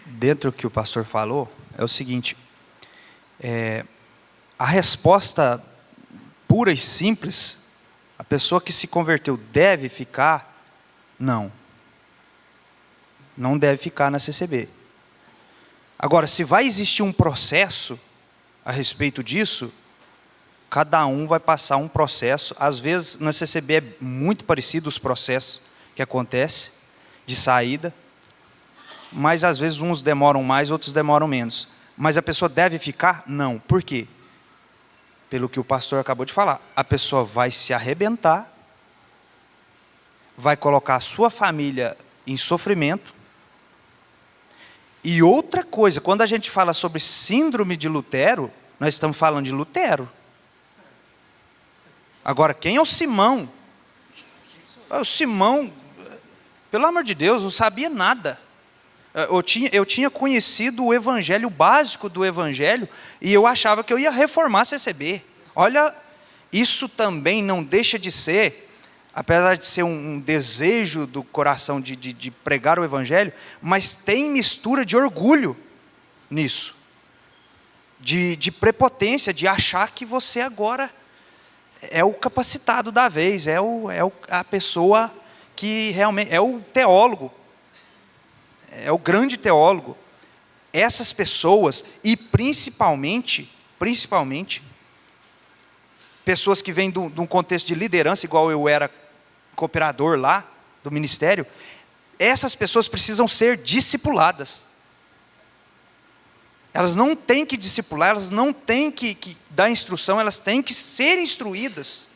dentro do que o pastor falou, é o seguinte, a resposta pura e simples, a pessoa que se converteu deve ficar? Não deve ficar na CCB. Agora, se vai existir um processo a respeito disso, cada um vai passar um processo. Às vezes, na CCB é muito parecido os processos que acontecem de saída, mas às vezes uns demoram mais, outros demoram menos. Mas a pessoa deve ficar? Não. Por quê? Pelo que o pastor acabou de falar. A pessoa vai se arrebentar, vai colocar a sua família em sofrimento. E outra coisa, quando a gente fala sobre síndrome de Lutero, nós estamos falando de Lutero. Agora, quem é o Simão? O Simão, pelo amor de Deus, não sabia nada. Eu tinha conhecido o evangelho, o básico do evangelho, e eu achava que eu ia reformar a CCB. Olha, isso também não deixa de ser, apesar de ser um desejo do coração de pregar o evangelho, mas tem mistura de orgulho nisso. De prepotência, de achar que você agora é o capacitado da vez, a pessoa que realmente é o teólogo. É o grande teólogo. Essas pessoas, e principalmente, pessoas que vêm de um contexto de liderança, igual eu era cooperador lá, do ministério, essas pessoas precisam ser discipuladas. Elas não têm que discipular, elas não têm que dar instrução, elas têm que ser instruídas.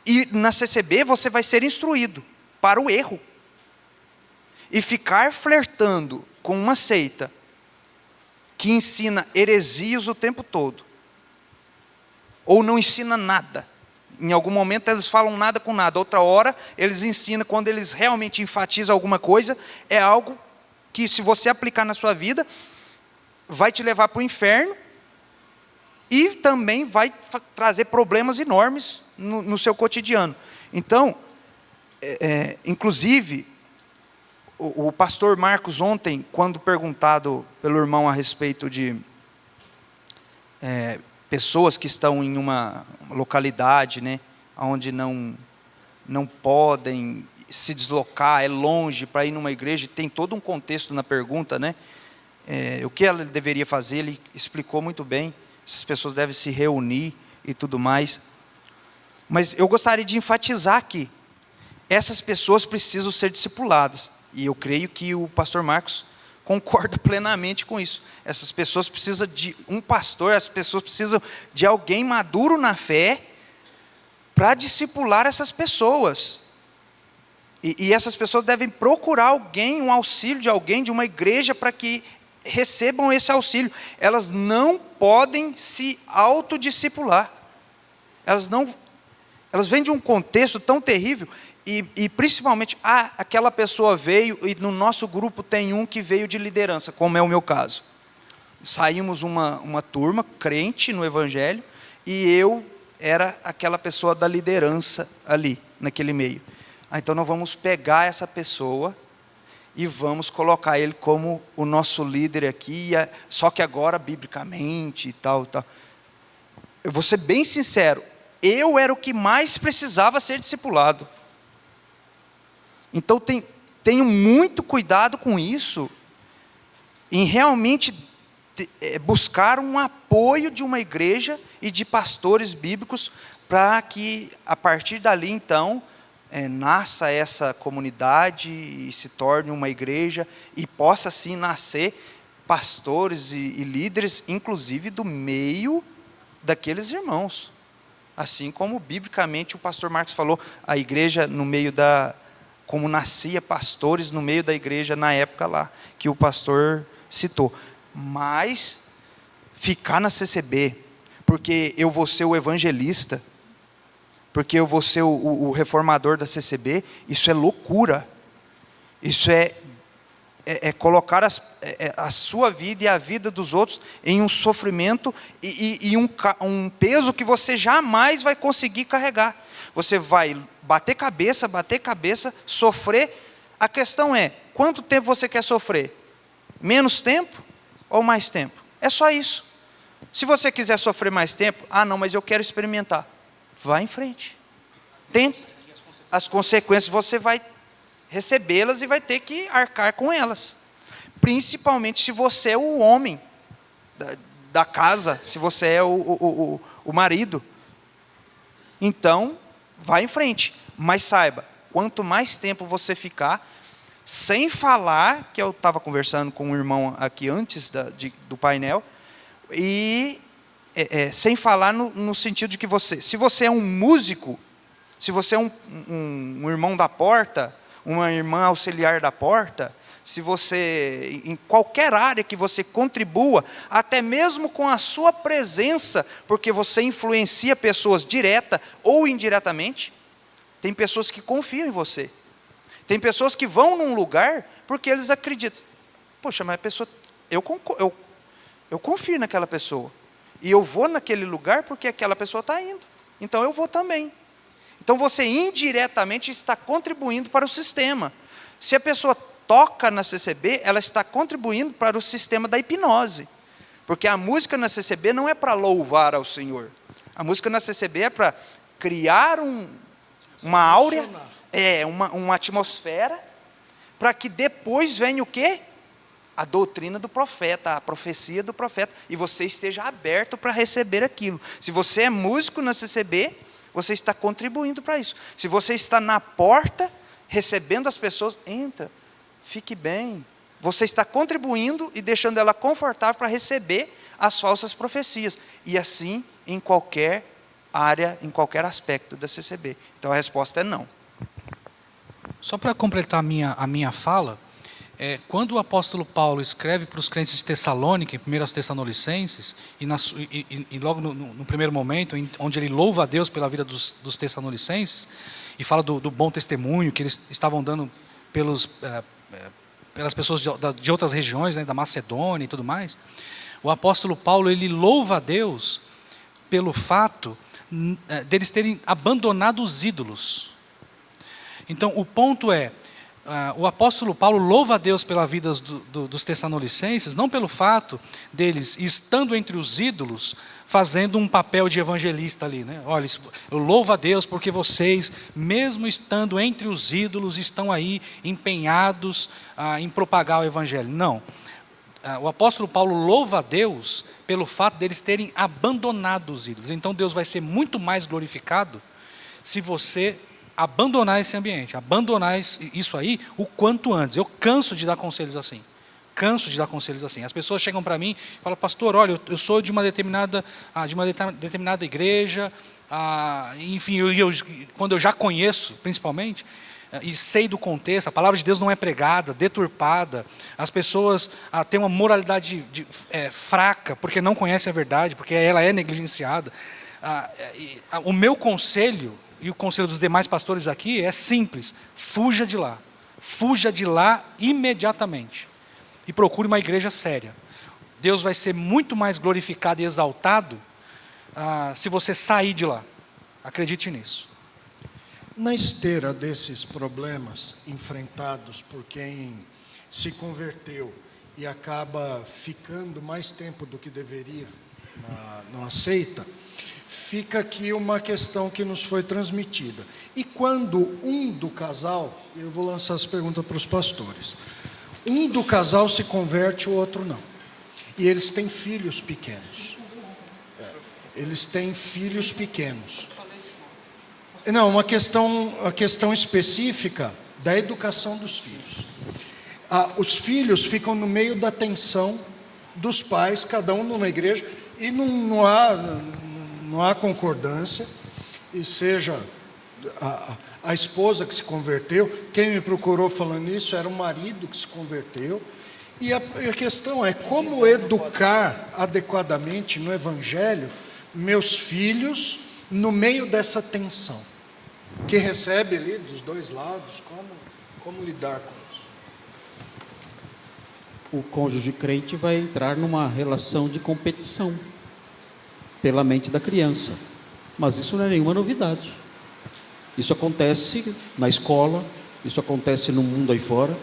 E na CCB você vai ser instruído para o erro. E ficar flertando com uma seita que ensina heresias o tempo todo, ou não ensina nada. Em algum momento eles falam nada com nada, outra hora eles ensinam, quando eles realmente enfatizam alguma coisa, é algo que, se você aplicar na sua vida, vai te levar para o inferno e também vai trazer problemas enormes no seu cotidiano. Então, inclusive, o pastor Marcos ontem, quando perguntado pelo irmão a respeito de pessoas que estão em uma localidade, né, onde não podem se deslocar, é longe para ir numa igreja, tem todo um contexto na pergunta, né? O que ela deveria fazer, ele explicou muito bem. Essas pessoas devem se reunir e tudo mais. Mas eu gostaria de enfatizar aqui, essas pessoas precisam ser discipuladas. E eu creio que o pastor Marcos concorda plenamente com isso. Essas pessoas precisam de um pastor, as pessoas precisam de alguém maduro na fé para discipular essas pessoas. E essas pessoas devem procurar alguém, um auxílio de alguém, de uma igreja, para que recebam esse auxílio. Elas não podem se autodiscipular. Elas vêm de um contexto tão terrível. E principalmente, aquela pessoa veio, e no nosso grupo tem um que veio de liderança, como é o meu caso. Saímos uma turma, crente no evangelho, e eu era aquela pessoa da liderança ali, naquele meio. Então nós vamos pegar essa pessoa e vamos colocar ele como o nosso líder aqui, só que agora biblicamente e tal. Eu vou ser bem sincero, eu era o que mais precisava ser discipulado. Então tenho muito cuidado com isso, em realmente buscar um apoio de uma igreja e de pastores bíblicos, para que a partir dali então nasça essa comunidade e se torne uma igreja, e possa assim nascer pastores e líderes, inclusive do meio daqueles irmãos. Assim como biblicamente o pastor Marcos falou, a igreja no meio como nascia pastores no meio da igreja na época lá, que o pastor citou. Mas ficar na CCB, porque eu vou ser o evangelista, porque eu vou ser o reformador da CCB, isso é loucura. Isso é colocar a sua vida e a vida dos outros em um sofrimento e um peso que você jamais vai conseguir carregar. Você vai bater cabeça, sofrer. A questão é, quanto tempo você quer sofrer? Menos tempo ou mais tempo? É só isso. Se você quiser sofrer mais tempo, não, mas eu quero experimentar. Vá em frente. Tenta. As consequências você vai recebê-las e vai ter que arcar com elas. Principalmente se você é o homem da casa, se você é o marido. Então, vá em frente. Mas saiba, quanto mais tempo você ficar, sem falar, que eu estava conversando com um irmão aqui antes do painel, e sem falar no sentido de que se você é um músico, se você é um irmão da porta, uma irmã auxiliar da porta, se você, em qualquer área que você contribua, até mesmo com a sua presença, porque você influencia pessoas direta ou indiretamente, tem pessoas que confiam em você. Tem pessoas que vão num lugar porque eles acreditam. Poxa, mas a pessoa, eu confio naquela pessoa. E eu vou naquele lugar porque aquela pessoa está indo. Então eu vou também. Então você indiretamente está contribuindo para o sistema. Se a pessoa toca na CCB, ela está contribuindo para o sistema da hipnose. Porque a música na CCB não é para louvar ao Senhor. A música na CCB é para criar uma áurea, uma atmosfera, para que depois venha o quê? A doutrina do profeta, a profecia do profeta, e você esteja aberto para receber aquilo. Se você é músico na CCB, você está contribuindo para isso. Se você está na porta, recebendo as pessoas, entra, fique bem. Você está contribuindo e deixando ela confortável para receber as falsas profecias. E assim, em qualquer área, em qualquer aspecto da CCB. Então a resposta é não. Só para completar a minha fala, quando o apóstolo Paulo escreve para os crentes de Tessalônica, em 1 Tessalonicenses, e logo no primeiro momento, onde ele louva a Deus pela vida dos Tessalonicenses, e fala do bom testemunho que eles estavam dando pelas pessoas de outras regiões, né, da Macedônia e tudo mais, o apóstolo Paulo, ele louva a Deus pelo fato deles terem abandonado os ídolos. Então, o ponto é, o apóstolo Paulo louva a Deus pela vida dos Tessalonicenses, não pelo fato deles, estando entre os ídolos, fazendo um papel de evangelista ali, né? Olha, eu louvo a Deus porque vocês, mesmo estando entre os ídolos, estão aí empenhados em propagar o evangelho. Não. O apóstolo Paulo louva a Deus pelo fato deles terem abandonado os ídolos. Então Deus vai ser muito mais glorificado se você abandonar esse ambiente, abandonar isso aí o quanto antes. Eu canso de dar conselhos assim. As pessoas chegam para mim e falam, pastor, olha, eu sou de uma determinada igreja, enfim, quando eu já conheço, principalmente, e sei do contexto, a palavra de Deus não é pregada, deturpada, as pessoas têm uma moralidade fraca, porque não conhecem a verdade, porque ela é negligenciada. O meu conselho, e o conselho dos demais pastores aqui, é simples: fuja de lá imediatamente, e procure uma igreja séria. Deus vai ser muito mais glorificado e exaltado se você sair de lá, acredite nisso. Na esteira desses problemas enfrentados por quem se converteu e acaba ficando mais tempo do que deveria não aceita, fica aqui uma questão que nos foi transmitida. E quando um do casal, eu vou lançar essa pergunta para os pastores, um do casal se converte, o outro não, e eles têm filhos pequenos. Não, a questão específica da educação dos filhos. Os filhos ficam no meio da tensão dos pais, cada um numa igreja, e não há concordância, e seja a esposa que se converteu, quem me procurou falando isso era o marido que se converteu, e a questão é como educar adequadamente no Evangelho meus filhos no meio dessa tensão, que recebe ali dos dois lados, como lidar com isso? O cônjuge crente vai entrar numa relação de competição pela mente da criança, mas isso não é nenhuma novidade. Isso acontece na escola, isso acontece no mundo aí fora.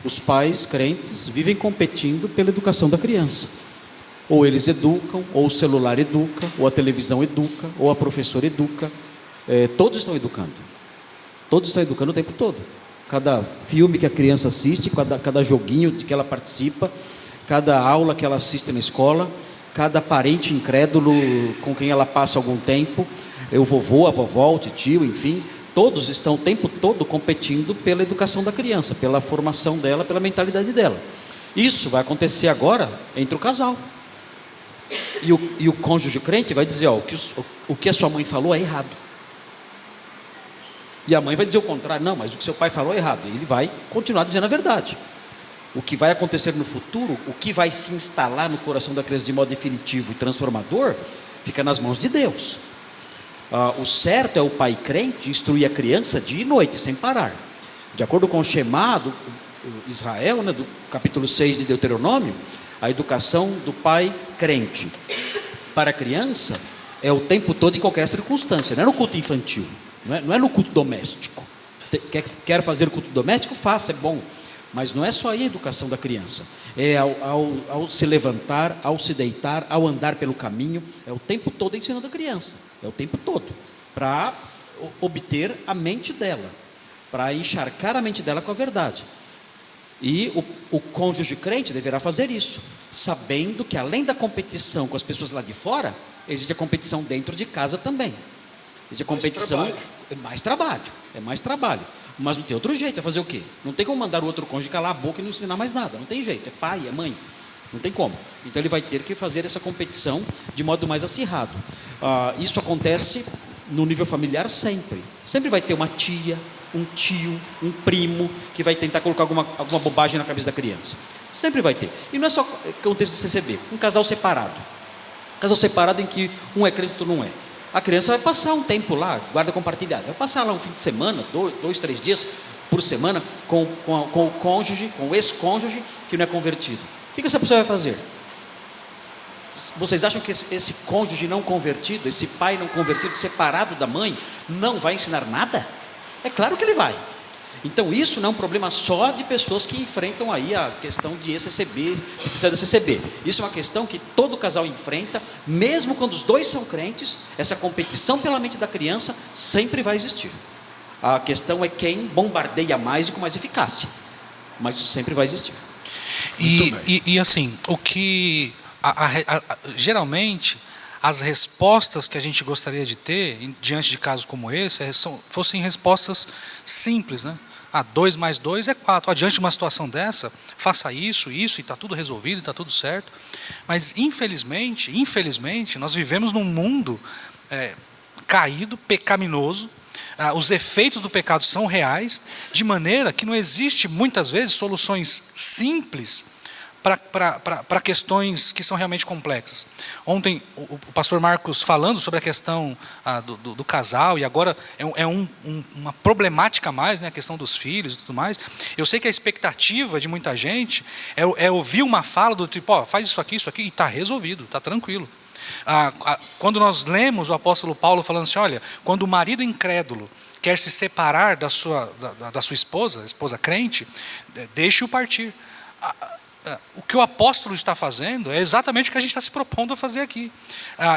Os pais crentes vivem competindo pela educação da criança. Ou eles educam, ou o celular educa, ou a televisão educa, ou a professora educa. Todos estão educando o tempo todo. cada filme que a criança assiste, cada joguinho de que ela participa, cada aula que ela assiste na escola, cada parente incrédulo com quem ela passa algum tempo, o vovô, a vovó, o tio, enfim, todos estão o tempo todo competindo pela educação da criança, pela formação dela, pela mentalidade dela. Isso vai acontecer agora entre o casal. E o cônjuge crente vai dizer, ó, o que a sua mãe falou é errado. E a mãe vai dizer o contrário, não, mas o que seu pai falou é errado. E ele vai continuar dizendo a verdade. O que vai acontecer no futuro, o que vai se instalar no coração da criança de modo definitivo e transformador, fica nas mãos de Deus. O certo é o pai crente instruir a criança dia e noite, sem parar. De acordo com o Shema do Israel, né, do capítulo 6 de Deuteronômio, a educação do pai crente para a criança é o tempo todo, em qualquer circunstância. Não é no culto infantil, não é no culto doméstico. Quer fazer o culto doméstico? Faça, é bom. Mas não é só aí a educação da criança. É ao se levantar, ao se deitar, ao andar pelo caminho. É o tempo todo ensinando a criança. É o tempo todo. Para obter a mente dela. Para encharcar a mente dela com a verdade. E o cônjuge crente deverá fazer isso, sabendo que além da competição com as pessoas lá de fora, existe a competição dentro de casa também. Existe a competição, é mais trabalho. Mas não tem outro jeito, é fazer o quê? Não tem como mandar o outro cônjuge calar a boca e não ensinar mais nada, não tem jeito, é pai, é mãe, não tem como. Então ele vai ter que fazer essa competição de modo mais acirrado. Isso acontece no nível familiar sempre. Sempre vai ter uma tia, um tio, um primo, que vai tentar colocar alguma bobagem na cabeça da criança. Sempre vai ter. E não é só contexto de CCB, um casal separado. Casal separado em que um é crente e outro não é. A criança vai passar um tempo lá, guarda compartilhada, vai passar lá um fim de semana, 2, 3 dias por semana, com o cônjuge, com o ex-cônjuge que não é convertido. O que essa pessoa vai fazer? Vocês acham que esse cônjuge não convertido, esse pai não convertido, separado da mãe, não vai ensinar nada? É claro que ele vai. Então isso não é um problema só de pessoas que enfrentam aí a questão de ECCB, de sair da CCB. Isso é uma questão que todo casal enfrenta, mesmo quando os dois são crentes, essa competição pela mente da criança sempre vai existir. A questão é quem bombardeia mais e com mais eficácia. Mas isso sempre vai existir. E assim, o que geralmente as respostas que a gente gostaria de ter diante de casos como esse fossem respostas simples, né? 2 mais 2 é 4. Diante de uma situação dessa, faça isso, e está tudo resolvido, está tudo certo. Mas infelizmente, nós vivemos num mundo caído, pecaminoso. Os efeitos do pecado são reais, de maneira que não existe muitas vezes soluções simples para questões que são realmente complexas. Ontem o pastor Marcos falando sobre a questão do casal, e agora uma problemática a mais, né, a questão dos filhos e tudo mais. Eu sei que a expectativa de muita gente é ouvir uma fala do tipo, faz isso aqui, e está resolvido, está tranquilo. Quando nós lemos o apóstolo Paulo falando assim, olha, quando o marido incrédulo quer se separar da sua esposa crente, deixe-o partir. O que o apóstolo está fazendo é exatamente o que a gente está se propondo a fazer aqui.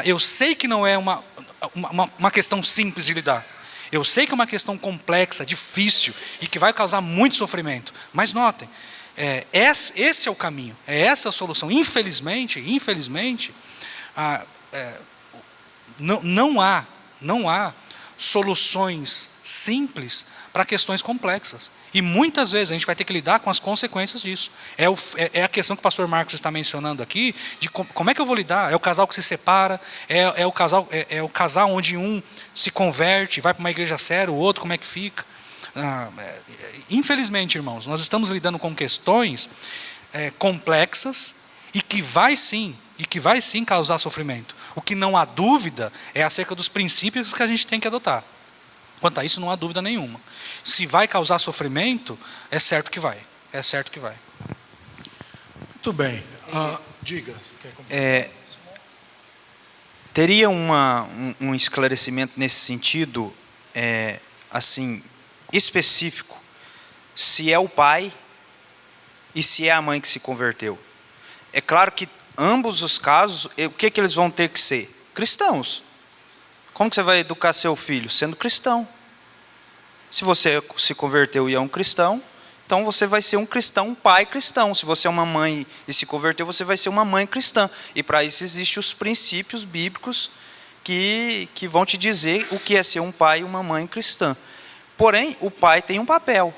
Eu sei que não é uma questão simples de lidar. Eu sei que é uma questão complexa, difícil e que vai causar muito sofrimento. Mas notem, esse é o caminho, é essa a solução. Infelizmente, não há soluções simples para questões complexas. E muitas vezes a gente vai ter que lidar com as consequências disso. É a questão que o pastor Marcos está mencionando aqui, de como é que eu vou lidar? É o casal que se separa, é o casal onde um se converte, vai para uma igreja séria, o outro como é que fica? Infelizmente, irmãos, nós estamos lidando com questões complexas e que vai sim causar sofrimento. O que não há dúvida é acerca dos princípios que a gente tem que adotar. Quanto a isso, não há dúvida nenhuma. Se vai causar sofrimento, é certo que vai. Muito bem. Diga. Teria um esclarecimento nesse sentido, assim, específico, se é o pai e se é a mãe que se converteu. É claro que ambos os casos, o que eles vão ter que ser? Cristãos. Como que você vai educar seu filho? Sendo cristão. Se você se converteu e é um cristão, então você vai ser um cristão, um pai cristão. Se você é uma mãe e se converteu, você vai ser uma mãe cristã. E para isso existem os princípios bíblicos que vão te dizer o que é ser um pai e uma mãe cristã. Porém, o pai tem um papel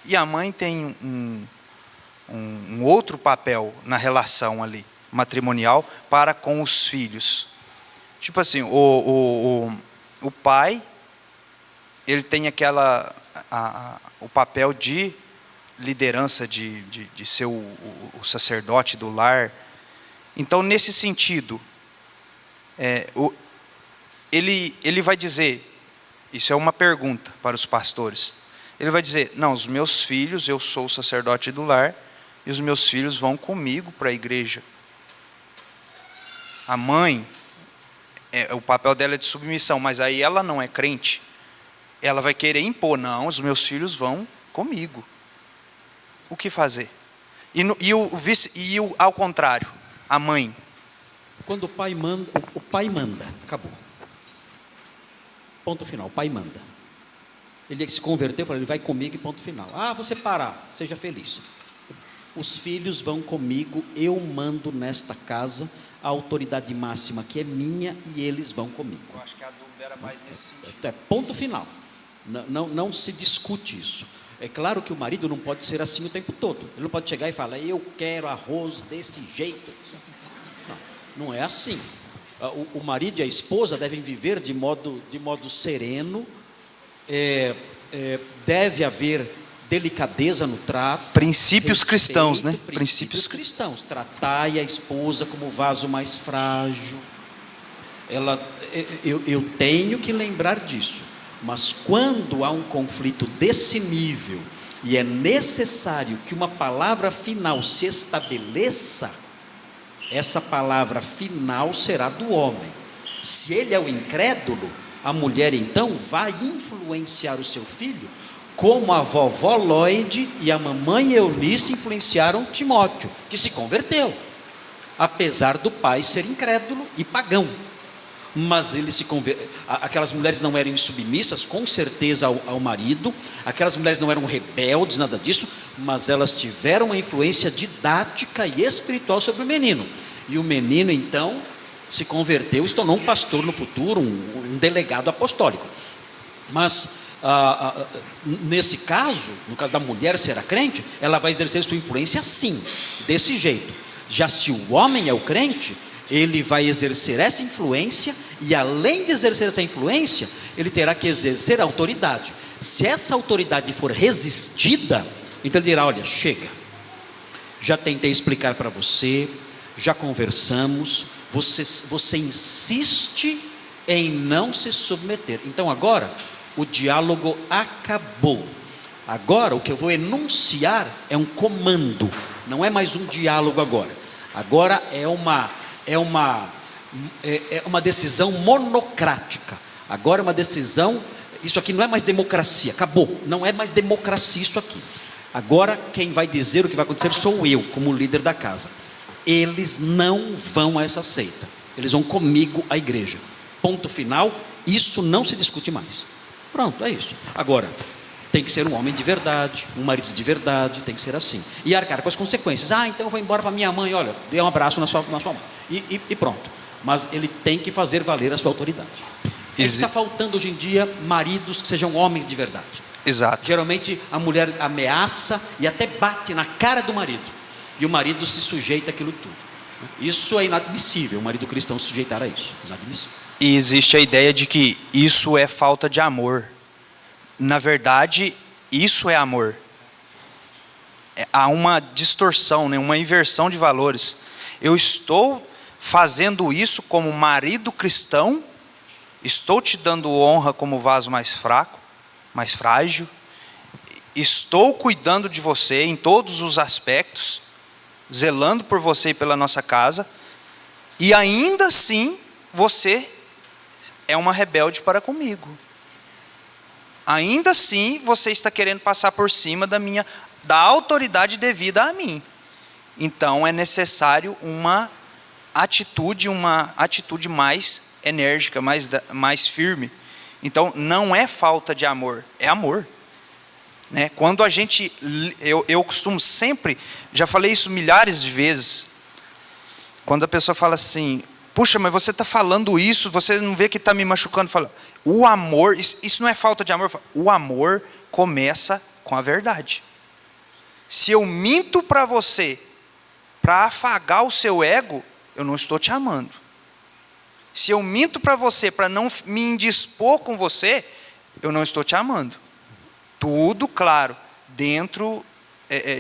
e a mãe tem um outro papel na relação ali, matrimonial, para com os filhos. Tipo assim, o pai, ele tem o papel de liderança, de ser o sacerdote do lar. Então, nesse sentido, ele vai dizer, isso é uma pergunta para os pastores, ele vai dizer, não, os meus filhos, eu sou o sacerdote do lar, e os meus filhos vão comigo para a igreja. A mãe, o papel dela é de submissão, mas aí ela não é crente, ela vai querer impor, não, os meus filhos vão comigo. O que fazer? Ao contrário, a mãe. Quando o pai manda, acabou. Ponto final, o pai manda. Ele se converteu, falou, ele vai comigo e ponto final. Ah, você parar, seja feliz. Os filhos vão comigo, eu mando nesta casa, a autoridade máxima que é minha e eles vão comigo. Eu acho que a dúvida era mais nesse sentido. É ponto final. Não se discute isso. É claro que o marido não pode ser assim o tempo todo. Ele não pode chegar e falar, eu quero arroz desse jeito. Não é assim. O marido e a esposa devem viver de modo sereno. Deve haver delicadeza no trato. Princípios respeito, cristãos, né? Princípios cristãos. Tratai a esposa como vaso mais frágil. Eu tenho que lembrar disso. Mas quando há um conflito desse nível e é necessário que uma palavra final se estabeleça, essa palavra final será do homem. Se ele é o incrédulo, a mulher então vai influenciar o seu filho, como a vovó Lloyd e a mamãe Eunice influenciaram Timóteo, que se converteu, apesar do pai ser incrédulo e pagão. Mas ele se converteu. Aquelas mulheres não eram insubmissas, com certeza, ao marido. Aquelas mulheres não eram rebeldes, nada disso. Mas elas tiveram uma influência didática e espiritual sobre o menino. E o menino, então, se converteu e se tornou um pastor no futuro, um delegado apostólico. Mas, nesse caso, no caso da mulher ser a crente, ela vai exercer sua influência sim, desse jeito. Já se o homem é o crente, ele vai exercer essa influência e, além de exercer essa influência, ele terá que exercer a autoridade. Se essa autoridade for resistida, então ele dirá, olha, chega, já tentei explicar para você, já conversamos, você insiste em não se submeter. Então agora, o diálogo acabou. Agora o que eu vou enunciar é um comando, não é mais um diálogo agora. Agora é uma decisão monocrática. Agora é uma decisão, isso aqui não é mais democracia, acabou, não é mais democracia isso aqui. Agora quem vai dizer o que vai acontecer sou eu, como líder da casa. Eles não vão a essa seita, eles vão comigo à igreja, ponto final, isso não se discute mais. Pronto, é isso. Agora, tem que ser um homem de verdade, um marido de verdade, tem que ser assim. E arcar com as consequências. Então eu vou embora para minha mãe, olha, dê um abraço na sua mãe. E pronto. Mas ele tem que fazer valer a sua autoridade. Está faltando hoje em dia maridos que sejam homens de verdade. Exato. Geralmente a mulher ameaça e até bate na cara do marido. E o marido se sujeita àquilo tudo. Isso é inadmissível, o marido cristão se sujeitar a isso. Inadmissível. E existe a ideia de que isso é falta de amor. Na verdade, isso é amor. Há uma distorção, né? Uma inversão de valores. Eu estou fazendo isso como marido cristão, estou te dando honra como vaso mais fraco, mais frágil, estou cuidando de você em todos os aspectos, zelando por você e pela nossa casa, e ainda assim você é uma rebelde para comigo. Ainda assim você está querendo passar por cima da autoridade devida a mim. Então é necessário uma atitude mais enérgica, mais firme. Então, não é falta de amor, é amor. Né? Quando a gente, eu costumo sempre, já falei isso milhares de vezes, quando a pessoa fala assim, puxa, mas você está falando isso, você não vê que está me machucando, fala, o amor, isso não é falta de amor, o amor começa com a verdade. Se eu minto para você, para afagar o seu ego, eu não estou te amando. Se eu minto para você, para não me indispor com você, eu não estou te amando. Tudo, claro, dentro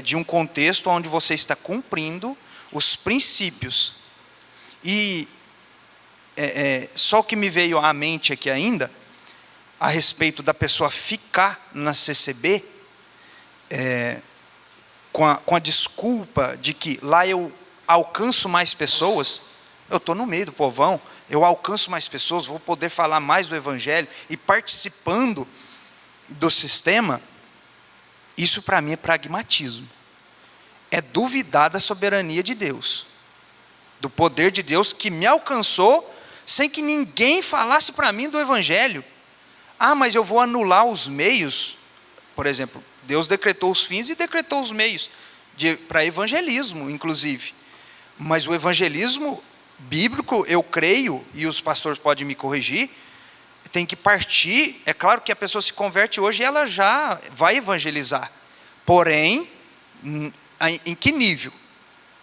de um contexto onde você está cumprindo os princípios. E só o que me veio à mente aqui ainda, a respeito da pessoa ficar na CCB, com a desculpa de que lá eu alcanço mais pessoas, eu estou no meio do povão, eu alcanço mais pessoas, vou poder falar mais do Evangelho, e participando do sistema, isso para mim é pragmatismo. É duvidar da soberania de Deus, do poder de Deus que me alcançou, sem que ninguém falasse para mim do Evangelho. Ah, mas eu vou anular os meios. Por exemplo, Deus decretou os fins e decretou os meios, para evangelismo, inclusive. Mas o evangelismo bíblico, eu creio, e os pastores podem me corrigir, tem que partir, é claro que a pessoa se converte hoje e ela já vai evangelizar. Porém, em que nível?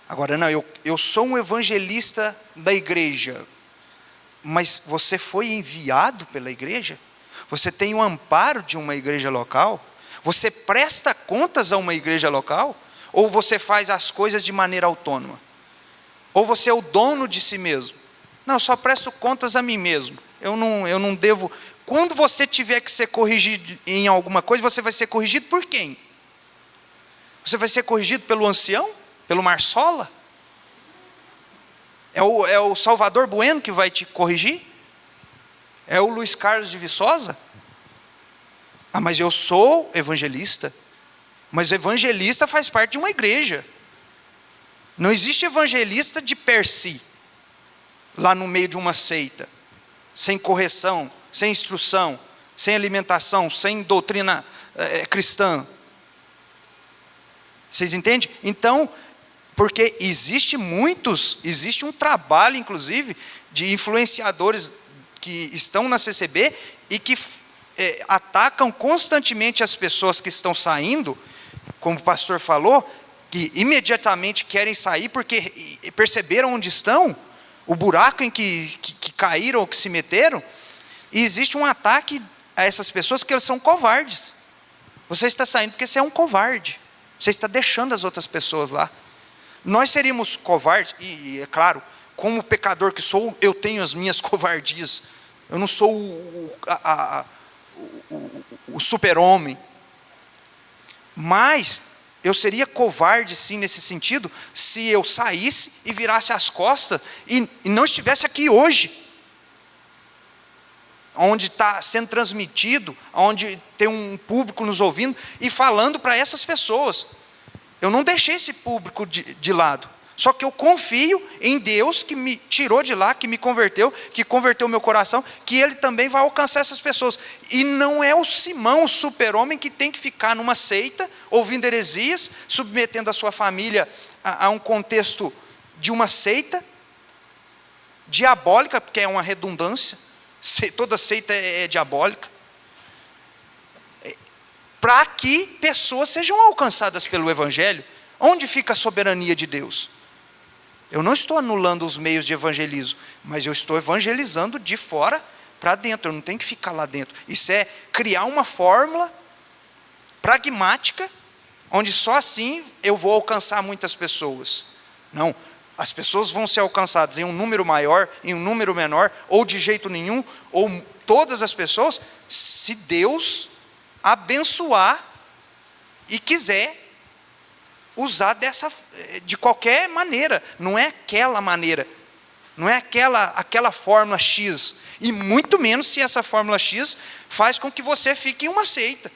Agora, não, eu sou um evangelista da igreja, mas você foi enviado pela igreja? Você tem o amparo de uma igreja local? Você presta contas a uma igreja local? Ou você faz as coisas de maneira autônoma? Ou você é o dono de si mesmo? Não, eu só presto contas a mim mesmo. Eu não devo... Quando você tiver que ser corrigido em alguma coisa, você vai ser corrigido por quem? Você vai ser corrigido pelo ancião? Pelo Marsola? É o Salvador Bueno que vai te corrigir? É o Luiz Carlos de Viçosa? Ah, mas eu sou evangelista. Mas o evangelista faz parte de uma igreja. Não existe evangelista de per si, lá no meio de uma seita, sem correção, sem instrução, sem alimentação, sem doutrina cristã. Vocês entendem? Então, porque existe um trabalho, inclusive, de influenciadores que estão na CCB e que atacam constantemente as pessoas que estão saindo, como o pastor falou, que imediatamente querem sair porque perceberam onde estão, o buraco em que caíram ou que se meteram, e existe um ataque a essas pessoas que elas são covardes. Você está saindo porque você é um covarde, você está deixando as outras pessoas lá. Nós seríamos covardes, e é claro, como pecador que sou, eu tenho as minhas covardias, eu não sou o super-homem, mas eu seria covarde sim nesse sentido, se eu saísse e virasse as costas e não estivesse aqui hoje, onde está sendo transmitido, onde tem um público nos ouvindo e falando para essas pessoas. Eu não deixei esse público de lado, só que eu confio em Deus que me tirou de lá, que me converteu, que converteu o meu coração, que Ele também vai alcançar essas pessoas. E não é o Simão, o super-homem, que tem que ficar numa seita, ouvindo heresias, submetendo a sua família a um contexto de uma seita, diabólica, porque é uma redundância, toda seita é diabólica, para que pessoas sejam alcançadas pelo Evangelho. Onde fica a soberania de Deus? Eu não estou anulando os meios de evangelismo, mas eu estou evangelizando de fora para dentro, eu não tenho que ficar lá dentro. Isso é criar uma fórmula pragmática, onde só assim eu vou alcançar muitas pessoas. Não, as pessoas vão ser alcançadas em um número maior, em um número menor, ou de jeito nenhum, ou todas as pessoas, se Deus abençoar e quiser usar de qualquer maneira, não é aquela maneira, não é aquela fórmula X, e muito menos se essa fórmula X faz com que você fique em uma seita.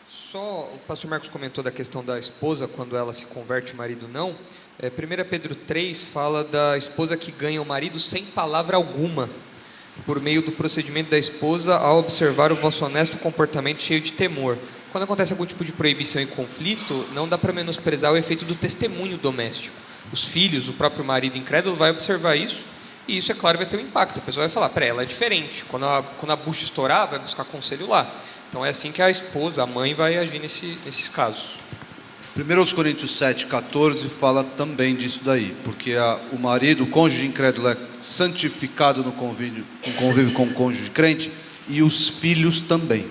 Só o pastor Marcos comentou da questão da esposa, quando ela se converte, o marido não. 1 Pedro 3 fala da esposa que ganha o marido sem palavra alguma, por meio do procedimento da esposa, ao observar o vosso honesto comportamento cheio de temor. Quando acontece algum tipo de proibição e conflito, não dá para menosprezar o efeito do testemunho doméstico. Os filhos, o próprio marido incrédulo vai observar isso, e isso, é claro, vai ter um impacto. A pessoa vai falar, peraí, ela é diferente. Quando a bucha estourar, vai buscar conselho lá. Então é assim que a esposa, a mãe, vai agir nesses casos. 1 Coríntios 7,14 fala também disso daí, porque o marido, o cônjuge incrédulo, é santificado no convívio com o cônjuge crente, e os filhos também.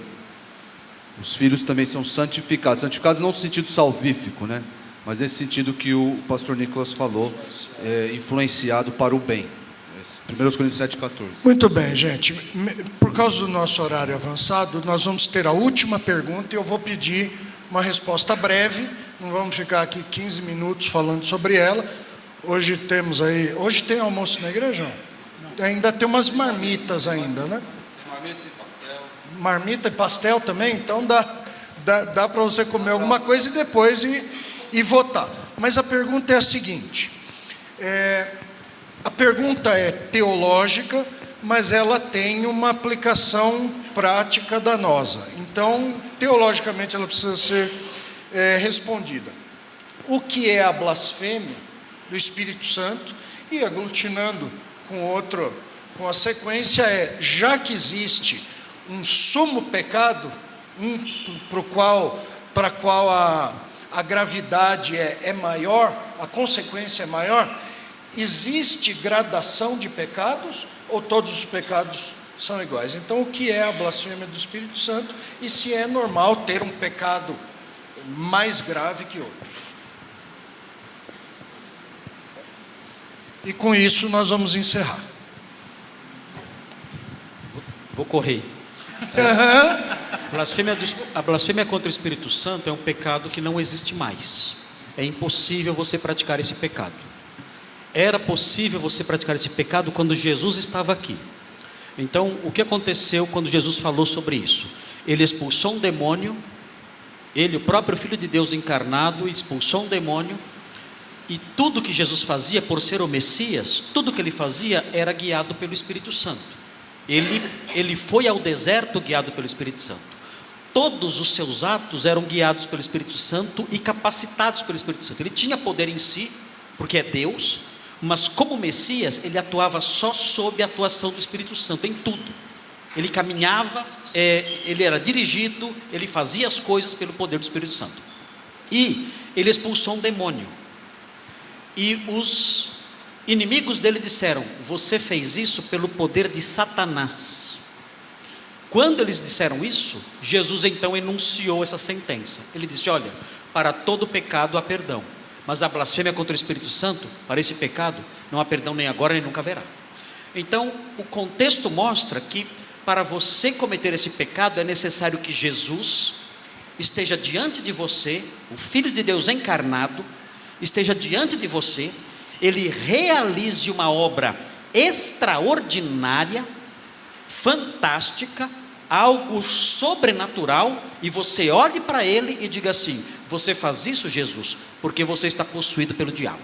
Os filhos também são santificados. Santificados não no sentido salvífico, né? Mas nesse sentido que o pastor Nicolas falou, influenciado para o bem. 1 Coríntios 7,14. Muito bem, gente. Por causa do nosso horário avançado, nós vamos ter a última pergunta e eu vou pedir uma resposta breve. Não vamos ficar aqui 15 minutos falando sobre ela. Hoje tem almoço na igreja? Não. Ainda tem umas marmitas ainda, né? Marmita e pastel. Marmita e pastel também? Então dá para você comer alguma coisa e depois ir votar. Mas a pergunta é a seguinte. A pergunta é teológica, mas ela tem uma aplicação prática danosa. Então, teologicamente, ela precisa ser respondida. O que é a blasfêmia do Espírito Santo? E aglutinando com a sequência já que existe um sumo pecado, para a qual a gravidade é maior, a consequência é maior, existe gradação de pecados ou todos os pecados são iguais? Então, o que é a blasfêmia do Espírito Santo e se é normal ter um pecado mais grave que outros? E com isso nós vamos encerrar. Vou correr. A blasfêmia contra o Espírito Santo é um pecado que não existe mais. É impossível você praticar esse pecado. Era possível você praticar esse pecado quando Jesus estava aqui. Então, o que aconteceu quando Jesus falou sobre isso? Ele expulsou um demônio, ele, o próprio Filho de Deus encarnado, expulsou um demônio, e tudo que Jesus fazia, por ser o Messias, tudo que ele fazia era guiado pelo Espírito Santo. Ele foi ao deserto guiado pelo Espírito Santo. Todos os seus atos eram guiados pelo Espírito Santo e capacitados pelo Espírito Santo. Ele tinha poder em si, porque é Deus, mas como Messias, ele atuava só sob a atuação do Espírito Santo, em tudo. Ele caminhava, ele era dirigido, ele fazia as coisas pelo poder do Espírito Santo. E ele expulsou um demônio. E os inimigos dele disseram: você fez isso pelo poder de Satanás. Quando eles disseram isso, Jesus então enunciou essa sentença. Ele disse: olha, para todo pecado há perdão, mas a blasfêmia contra o Espírito Santo, para esse pecado, não há perdão nem agora nem nunca haverá. Então, o contexto mostra que para você cometer esse pecado é necessário que Jesus esteja diante de você, o Filho de Deus encarnado, esteja diante de você, ele realize uma obra extraordinária, fantástica, algo sobrenatural, e você olhe para ele e diga assim: você faz isso, Jesus, porque você está possuído pelo diabo.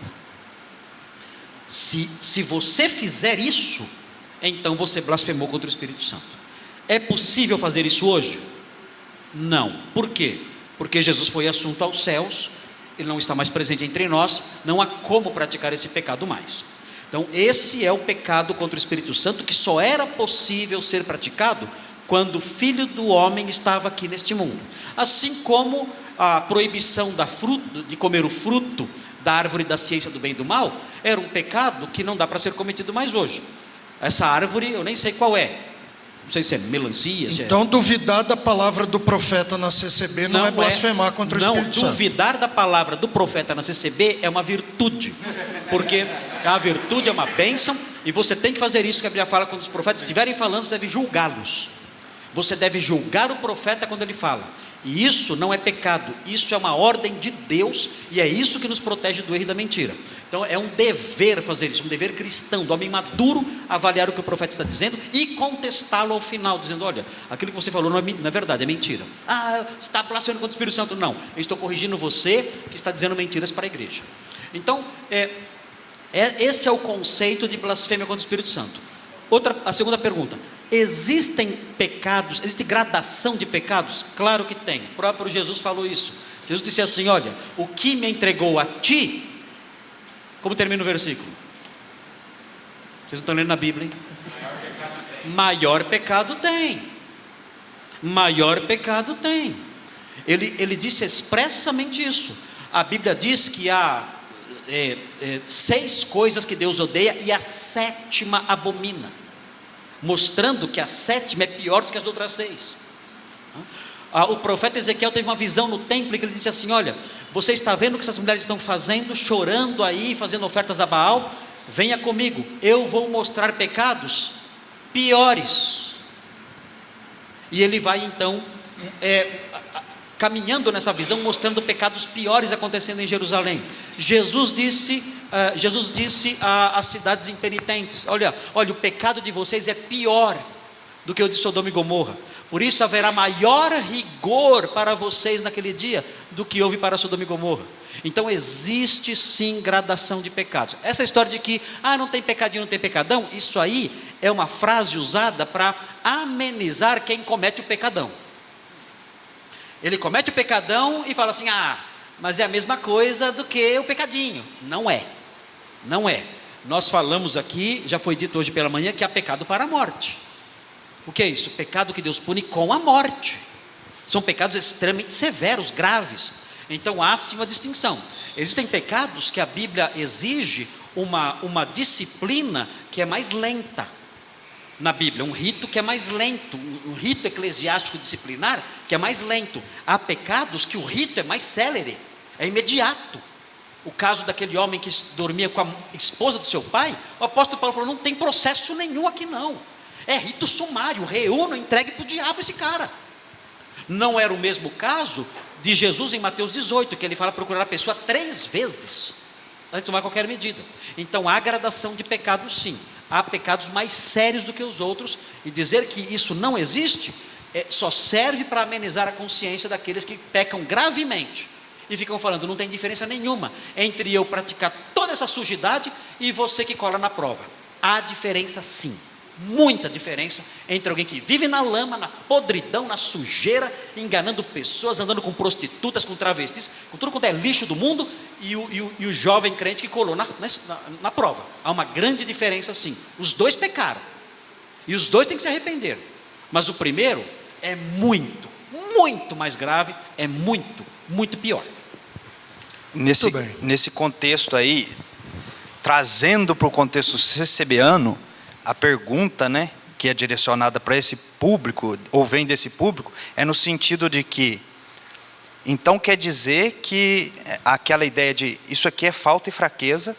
Se você fizer isso, então você blasfemou contra o Espírito Santo. É possível fazer isso hoje? Não. Por quê? Porque Jesus foi assunto aos céus, ele não está mais presente entre nós, não há como praticar esse pecado mais. Então esse é o pecado contra o Espírito Santo, que só era possível ser praticado quando o Filho do Homem estava aqui neste mundo. Assim como a proibição de comer o fruto da árvore da ciência do bem e do mal era um pecado que não dá para ser cometido mais hoje. Essa árvore eu nem sei qual é, não sei se é melancia. Então duvidar da palavra do profeta na CCB não é blasfemar contra o Espírito Santo. Não, duvidar da palavra do profeta na CCB é uma virtude, porque a virtude é uma bênção, e você tem que fazer isso que a Bíblia fala: quando os profetas estiverem falando, você deve julgá-los. Você deve julgar o profeta quando ele fala. E isso não é pecado, isso é uma ordem de Deus, e é isso que nos protege do erro e da mentira. Então é um dever fazer isso, um dever cristão, do homem maduro, avaliar o que o profeta está dizendo e contestá-lo ao final, dizendo: olha, aquilo que você falou não é verdade, é mentira. Você está blasfemando contra o Espírito Santo. Não, eu estou corrigindo você que está dizendo mentiras para a igreja. Então, esse é o conceito de blasfêmia contra o Espírito Santo. A segunda pergunta: existem pecados, existe gradação de pecados? Claro que tem, o próprio Jesus falou isso. Jesus disse assim: olha, o que me entregou a ti, como termina o versículo? Vocês não estão lendo na Bíblia, hein? Maior pecado tem. Maior pecado tem. Ele disse expressamente isso. A Bíblia diz que há 6 coisas que Deus odeia e a 7ª abomina, mostrando que a 7ª é pior do que as outras 6. O profeta Ezequiel teve uma visão no templo que ele disse assim: olha, você está vendo o que essas mulheres estão fazendo, chorando aí, fazendo ofertas a Baal? Venha comigo, eu vou mostrar pecados piores. E ele vai então caminhando nessa visão, mostrando pecados piores acontecendo em Jerusalém. Jesus disse às cidades impenitentes: olha, o pecado de vocês é pior do que o de Sodoma e Gomorra, por isso haverá maior rigor para vocês naquele dia do que houve para Sodoma e Gomorra. Então existe sim gradação de pecados. Essa história de que não tem pecadinho, não tem pecadão, isso aí é uma frase usada para amenizar quem comete o pecadão. Ele comete o pecadão e fala assim: mas é a mesma coisa do que o pecadinho. Não é. Nós falamos aqui, já foi dito hoje pela manhã, que há pecado para a morte. O que é isso? Pecado que Deus pune com a morte. São pecados extremamente severos, graves. Então há sim uma distinção. Existem pecados que a Bíblia exige uma disciplina que é mais lenta. Na Bíblia, um rito que é mais lento, um rito eclesiástico disciplinar que é mais lento. Há pecados que o rito é mais célere, é imediato. O caso daquele homem que dormia com a esposa do seu pai, o apóstolo Paulo falou: não tem processo nenhum aqui não, é rito sumário, reúno, entregue para o diabo esse cara. Não era o mesmo caso de Jesus em Mateus 18, que ele fala procurar a pessoa 3 vezes antes de tomar qualquer medida. Então há gradação de pecados sim. Há pecados mais sérios do que os outros, e dizer que isso não existe só serve para amenizar a consciência daqueles que pecam gravemente e ficam falando: não tem diferença nenhuma entre eu praticar toda essa sujidade e você que cola na prova. Há diferença sim, muita diferença entre alguém que vive na lama, na podridão, na sujeira, enganando pessoas, andando com prostitutas, com travestis, com tudo quanto é lixo do mundo, e o jovem crente que colou na prova. Há uma grande diferença sim. Os dois pecaram e os dois têm que se arrepender, mas o primeiro é muito, muito mais grave, é muito, muito pior. Nesse contexto aí, trazendo para o contexto CCBano, a pergunta, que é direcionada para esse público, ou vem desse público, é no sentido de que, então quer dizer que aquela ideia de isso aqui é falta e fraqueza,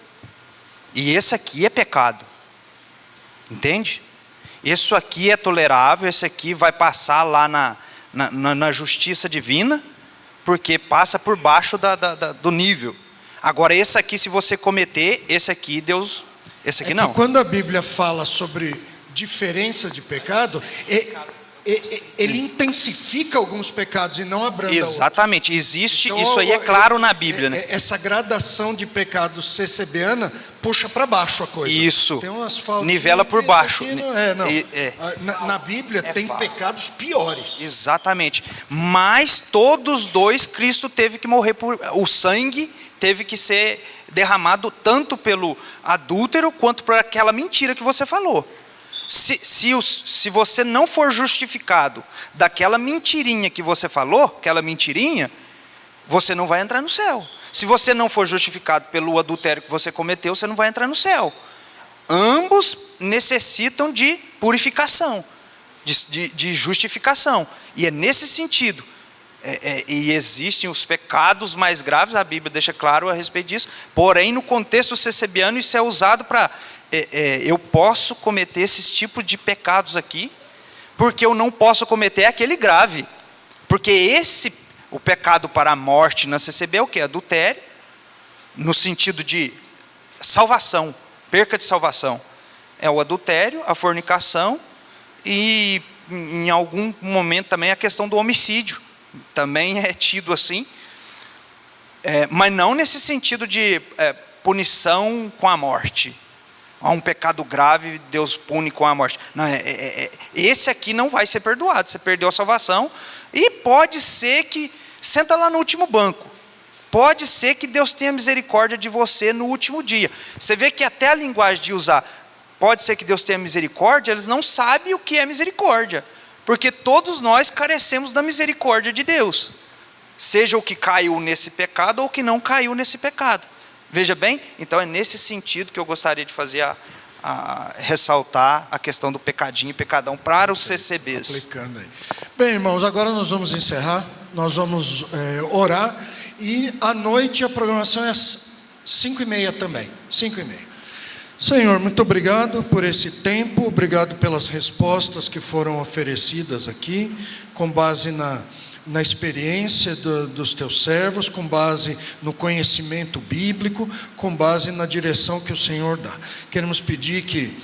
e esse aqui é pecado, entende? Isso aqui é tolerável, esse aqui vai passar lá na justiça divina, porque passa por baixo do nível. Agora esse aqui, se você cometer, esse aqui Deus... Esse aqui não. Quando a Bíblia fala sobre diferença de pecado, ele intensifica alguns pecados e não abranda outros. Exatamente, existe, então, isso aí é claro na Bíblia. Essa gradação de pecados CCBana puxa para baixo a coisa. Isso, tem umas faltas, nivela por baixo. Na Bíblia tem pecados piores. Exatamente, mas todos dois Cristo teve que morrer por... O sangue teve que ser derramado tanto pelo adúltero quanto por aquela mentira que você falou. Se você não for justificado daquela mentirinha que você falou, aquela mentirinha, você não vai entrar no céu. Se você não for justificado pelo adultério que você cometeu, você não vai entrar no céu. Ambos necessitam de purificação, de justificação. E é nesse sentido. E existem os pecados mais graves, a Bíblia deixa claro a respeito disso, porém no contexto CCBano isso é usado para, eu posso cometer esses tipos de pecados aqui, porque eu não posso cometer aquele grave, Porque o pecado para a morte na CCB é o quê? Adultério, no sentido de salvação, perca de salvação. É o adultério, a fornicação e, em algum momento também, a questão do homicídio. Também é tido assim. Mas não nesse sentido de punição com a morte. Há um pecado grave, Deus pune com a morte. Não, esse aqui não vai ser perdoado. Você perdeu a salvação. E pode ser que, senta lá no último banco, pode ser que Deus tenha misericórdia de você no último dia. Você vê que até a linguagem de usar, pode ser que Deus tenha misericórdia, eles não sabem o que é misericórdia. Porque todos nós carecemos da misericórdia de Deus. Seja o que caiu nesse pecado ou o que não caiu nesse pecado. Veja bem, então é nesse sentido que eu gostaria de fazer ressaltar a questão do pecadinho e pecadão para os CCBs. Aplicando aí. Bem, irmãos, agora nós vamos encerrar, nós vamos orar, e à noite a programação é às 5h30 também, 5h30. Senhor, muito obrigado por esse tempo, obrigado pelas respostas que foram oferecidas aqui, com base na experiência dos teus servos, com base no conhecimento bíblico, com base na direção que o Senhor dá. Queremos pedir que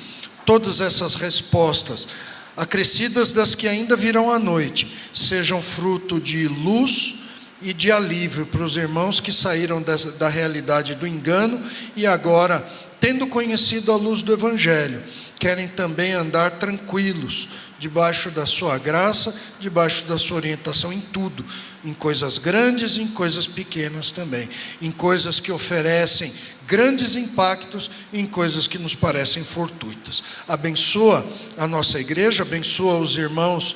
todas essas respostas, acrescidas das que ainda virão à noite, sejam fruto de luz e de alívio para os irmãos que saíram da realidade do engano e agora, tendo conhecido a luz do Evangelho, querem também andar tranquilos, debaixo da sua graça, debaixo da sua orientação em tudo, em coisas grandes e em coisas pequenas também, em coisas que oferecem grandes impactos e em coisas que nos parecem fortuitas. Abençoa a nossa igreja, abençoa os irmãos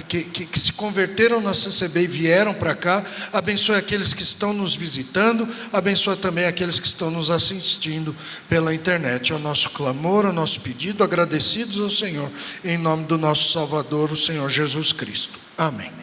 que se converteram na CCB e vieram para cá, abençoe aqueles que estão nos visitando, abençoe também aqueles que estão nos assistindo pela internet. É o nosso clamor, o nosso pedido, agradecidos ao Senhor, em nome do nosso Salvador, o Senhor Jesus Cristo. Amém.